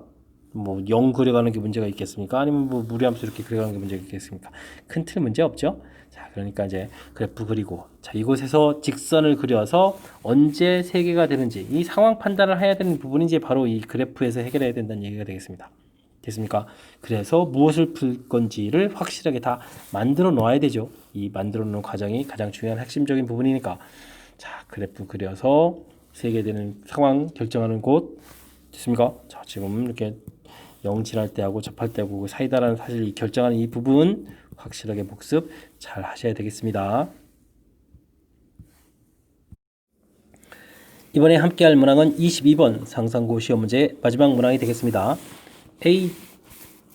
뭐 0 그려가는 게 문제가 있겠습니까? 아니면 뭐 무리함수 이렇게 그려가는 게 문제가 있겠습니까? 큰 틀 문제 없죠. 자, 그러니까 이제 그래프 그리고, 자, 이곳에서 직선을 그려서 언제 세 개가 되는지 이 상황 판단을 해야 되는 부분이 이제 바로 이 그래프에서 해결해야 된다는 얘기가 되겠습니다. 됐습니까? 그래서 무엇을 풀 건지를 확실하게 다 만들어 놓아야 되죠. 이 만들어 놓은 과정이 가장 중요한 핵심적인 부분이니까. 자, 그래프 그려서 세 개 되는 상황 결정하는 곳. 됐습니까? 자, 지금 이렇게 0 지날 때하고 접할 때하고 사이다라는 사실이 결정하는 이 부분 확실하게 복습 잘 하셔야 되겠습니다. 이번에 함께 할 문항은 22번 상상고 시험 문제의 마지막 문항이 되겠습니다. A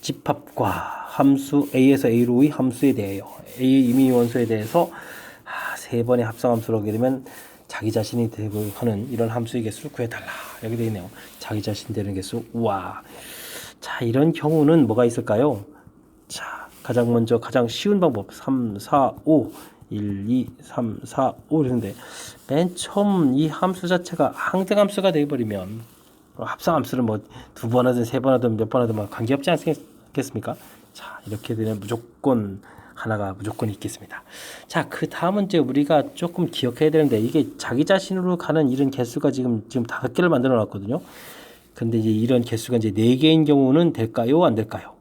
집합과 함수 A에서 A로의 함수에 대하여 A의 임의 원소에 대해서 세 번의 합성함수를 하게 되면 자기 자신이 되고 하는 이런 함수의 개수를 구해달라. 여기 되어 있네요. 자기 자신 되는 개수. 우와. 자, 이런 경우는 뭐가 있을까요? 자, 가장 먼저 가장 쉬운 방법 3, 4, 5 1, 2, 3, 4, 5 이러는데 맨 처음 이 함수 자체가 항등함수가 되어버리면 합성함수를 뭐 두 번 하든 세 번 하든 몇 번 하든 뭐 관계없지 않겠습니까? 자, 이렇게 되면 무조건 하나가 무조건 있겠습니다. 자, 그 다음은 이제 우리가 조금 기억해야 되는데, 이게 자기 자신으로 가는 이런 개수가 지금 5개를 만들어 놨거든요. 근데 이제 이런 개수가 이제 4개인 경우는 될까요? 안 될까요?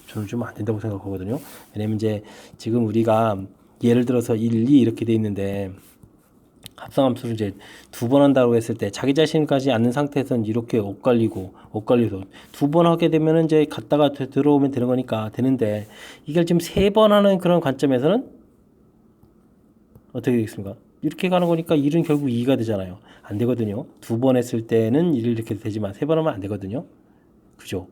저는 좀 안 된다고 생각하거든요. 왜냐면 이제 지금 우리가 예를 들어서 1, 2 이렇게 돼 있는데 합성함수를 이제 두 번 한다고 했을 때 자기 자신까지 않는 상태에서는 이렇게 엇갈리서 두 번 하게 되면은 이제 갔다가 들어오면 되는 거니까 되는데, 이걸 지금 세 번 하는 그런 관점에서는 어떻게 되겠습니까? 이렇게 가는 거니까 1은 결국 2가 되잖아요. 안 되거든요. 두 번 했을 때는 1 이렇게 되지만 세 번 하면 안 되거든요. 그죠?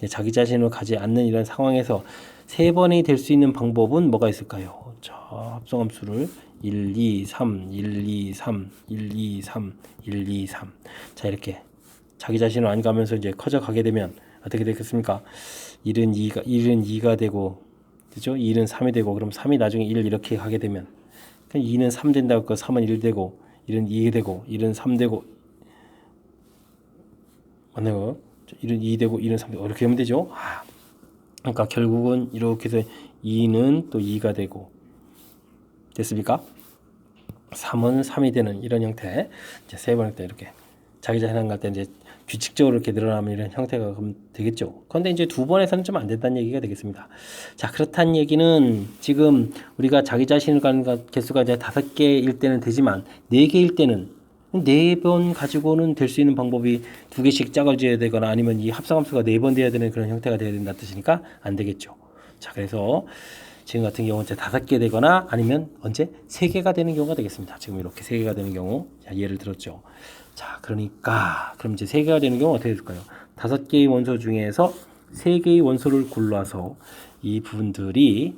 자기 자신을 가지 않는 이런 상황에서 세 번이 될 수 있는 방법은 뭐가 있을까요? 자, 합성함수를 1, 2, 3, 1, 2, 3, 1, 2, 3, 1, 2, 3. 자, 이렇게 자기 자신을 안 가면서 이제 커져가게 되면 어떻게 되겠습니까? 1은 2가 되고, 그죠? 2는 3이 되고, 그럼 3이 나중에 1 이렇게 가게 되면 2는 3 된다고 했고 3은 1 되고 1은 2 되고 1은 3 되고, 맞나요? 1은 2 되고 1은 3 되고 이렇게 하면 되죠. 그러니까 결국은 이렇게 해서 2는 또 2가 되고, 됐습니까? 3은 3이 되는 이런 형태. 이제 세 번 할 때 이렇게 자기 자신 갈 때 이제 규칙적으로 이렇게 늘어나면 이런 형태가 그럼 되겠죠. 그런데 이제 두 번에서는 좀 안 된다는 얘기가 되겠습니다. 자, 그렇다는 얘기는 지금 우리가 자기 자신을 가는 개수가 이제 5개일 때는 되지만 4개일 때는 4번 가지고는 될 수 있는 방법이 2개씩 짝을 지어야 되거나 아니면 이 합성함수가 4번 돼야 되는 그런 형태가 돼야 된다는 뜻이니까 안 되겠죠. 자, 그래서 지금 같은 경우는 이제 5개 되거나 아니면 언제 3개가 되는 경우가 되겠습니다. 지금 이렇게 3개가 되는 경우, 자, 예를 들었죠. 자, 그러니까 그럼 이제 3개가 되는 경우 어떻게 될까요? 5개의 원소 중에서 3개의 원소를 골라서 이 부분들이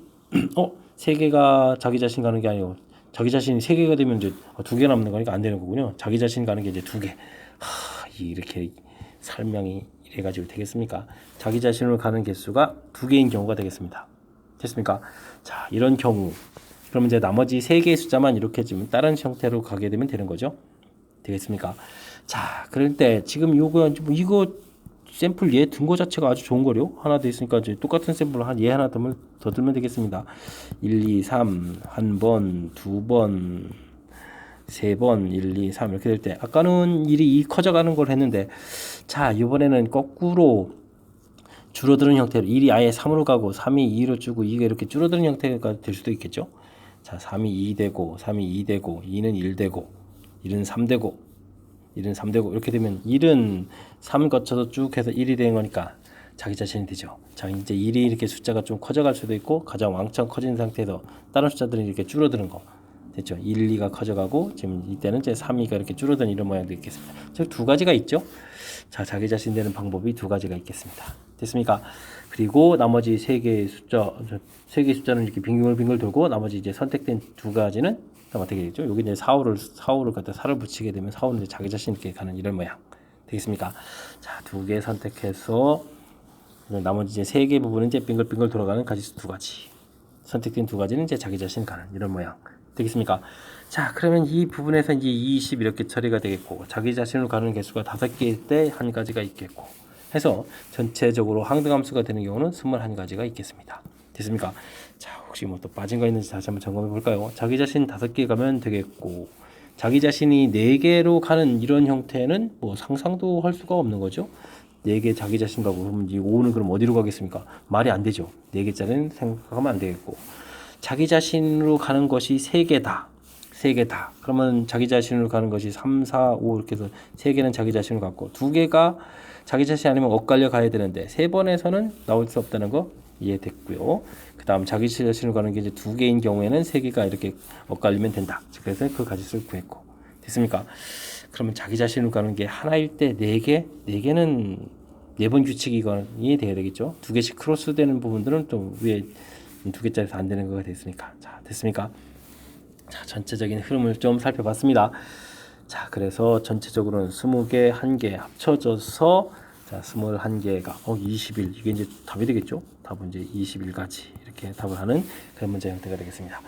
세 개가 자기 자신 가는 게 아니고 자기 자신이 세 개가 되면 이제 두 개 남는 거니까 안 되는 거군요. 자기 자신 가는 게 이제 두 개. 이렇게 설명이 이래가지고 되겠습니까? 자기 자신으로 가는 개수가 두 개인 경우가 되겠습니다. 됐습니까? 자, 이런 경우 그러면 이제 나머지 세 개의 숫자만 이렇게 지금 다른 형태로 가게 되면 되는 거죠. 되겠습니까? 자, 그럴 때 지금 이거 샘플 얘 든 거 자체가 아주 좋은 거요. 하나 더 있으니까 이제 똑같은 샘플 얘 하나 더 들면 되겠습니다. 1, 2, 3 한 번, 두 번, 세 번, 1, 2, 3 이렇게 될 때 아까는 1이 2 커져가는 걸 했는데 자, 이번에는 거꾸로 줄어드는 형태로 1이 아예 3으로 가고 3이 2로 주고 2가 이렇게 줄어드는 형태가 될 수도 있겠죠. 자, 3이 2 되고 3이 2 되고 2는 1 되고 1은 3 되고 1은 3 되고 이렇게 되면 1은 3 거쳐서 쭉 해서 1이 되는 거니까 자기 자신이 되죠. 자, 이제 1이 이렇게 숫자가 좀 커져갈 수도 있고 가장 왕창 커진 상태에서 다른 숫자들이 이렇게 줄어드는 거 됐죠. 1, 2가 커져가고 지금 이때는 이제 3, 2가 이렇게 줄어드는 이런 모양도 있겠습니다. 즉 두 가지가 있죠. 자, 자기 자신 되는 방법이 두 가지가 있겠습니다. 됐습니까? 그리고 나머지 세 개의 숫자는 이렇게 빙글빙글 돌고 나머지 이제 선택된 두 가지는 어떻게 되겠죠? 여기 이제 4, 5를 갖다 4를 붙이게 되면 4, 5는 이제 자기 자신 있게 가는 이런 모양 되겠습니까? 자, 두 개 선택해서 나머지 이제 세 개 부분은 이제 빙글빙글 돌아가는 가지수 두 가지. 선택된 두 가지는 이제 자기 자신 가는 이런 모양 되겠습니까? 자, 그러면 이 부분에서 이제 20 이렇게 처리가 되겠고 자기 자신으로 가는 개수가 5개일 때 한 가지가 있겠고 해서 전체적으로 항등함수가 되는 경우는 21가지가 있겠습니다. 됐습니까? 자, 혹시 뭐 또 빠진 거 있는지 다시 한번 점검해 볼까요? 자기 자신 5개 가면 되겠고 자기 자신이 4개로 가는 이런 형태는 뭐 상상도 할 수가 없는 거죠. 4개 자기 자신 가고 그러면 이 5는 그럼 어디로 가겠습니까? 말이 안 되죠. 4개짜리는 생각하면 안 되겠고 자기 자신으로 가는 것이 3개다. 3개다. 그러면 자기 자신으로 가는 것이 3, 4, 5 이렇게 해서 3개는 자기 자신으로 갔고 2개가 자기 자신 아니면 엇갈려 가야 되는데 3번에서는 나올 수 없다는 거 이해됐고요. 그 다음 자기 자신으로 가는 게 이제 2개인 경우에는 3개가 이렇게 엇갈리면 된다. 그래서 그 가지수를 구했고 됐습니까? 그러면 자기 자신으로 가는 게 하나일 때 4개? 4개는 4번 규칙이 돼야 되겠죠. 2개씩 크로스 되는 부분들은 또 위에 2개짜리에서 안 되는 거가 됐으니까. 자, 됐습니까? 자, 전체적인 흐름을 좀 살펴봤습니다. 자, 그래서 전체적으로는 20개, 1개 합쳐져서 자, 21개가 21 이게 이제 답이 되겠죠? 답은 이제 21가지 이렇게 답을 하는 그런 문제 형태가 되겠습니다.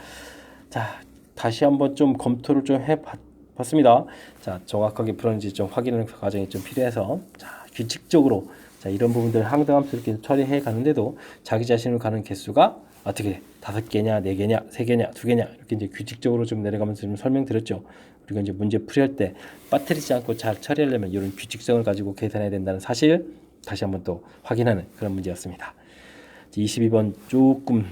자, 다시 한번 좀 검토를 좀 해봤습니다. 자, 정확하게 풀었는지 좀 확인하는 과정이 좀 필요해서 자, 규칙적으로 자, 이런 부분들 항등함수 이렇게 처리해 가는데도 자기 자신으로 가는 개수가 어떻게 5개냐, 4개냐, 3개냐, 2개냐 이렇게 이제 규칙적으로 좀 내려가면서 좀 설명드렸죠. 그리고 이제 문제 풀이할 때 빠뜨리지 않고 잘 처리하려면 이런 규칙성을 가지고 계산해야 된다는 사실 다시 한번 또 확인하는 그런 문제였습니다. 22번 조금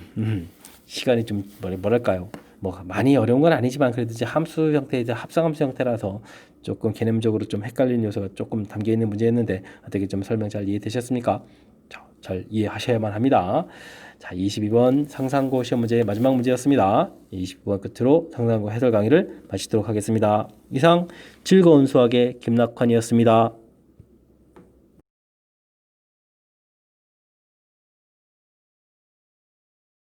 시간이 좀 뭐랄까요? 뭐 많이 어려운 건 아니지만 그래도 이제 함수 형태 이제 합성함수 형태라서 조금 개념적으로 좀 헷갈리는 요소가 조금 담겨 있는 문제였는데 어떻게 좀 설명 잘 이해되셨습니까? 잘 이해하셔야만 합니다. 자, 22번 상상고 시험 문제의 마지막 문제였습니다. 22번 끝으로 상상고 해설 강의를 마치도록 하겠습니다. 이상 즐거운 수학의 김낙환이었습니다.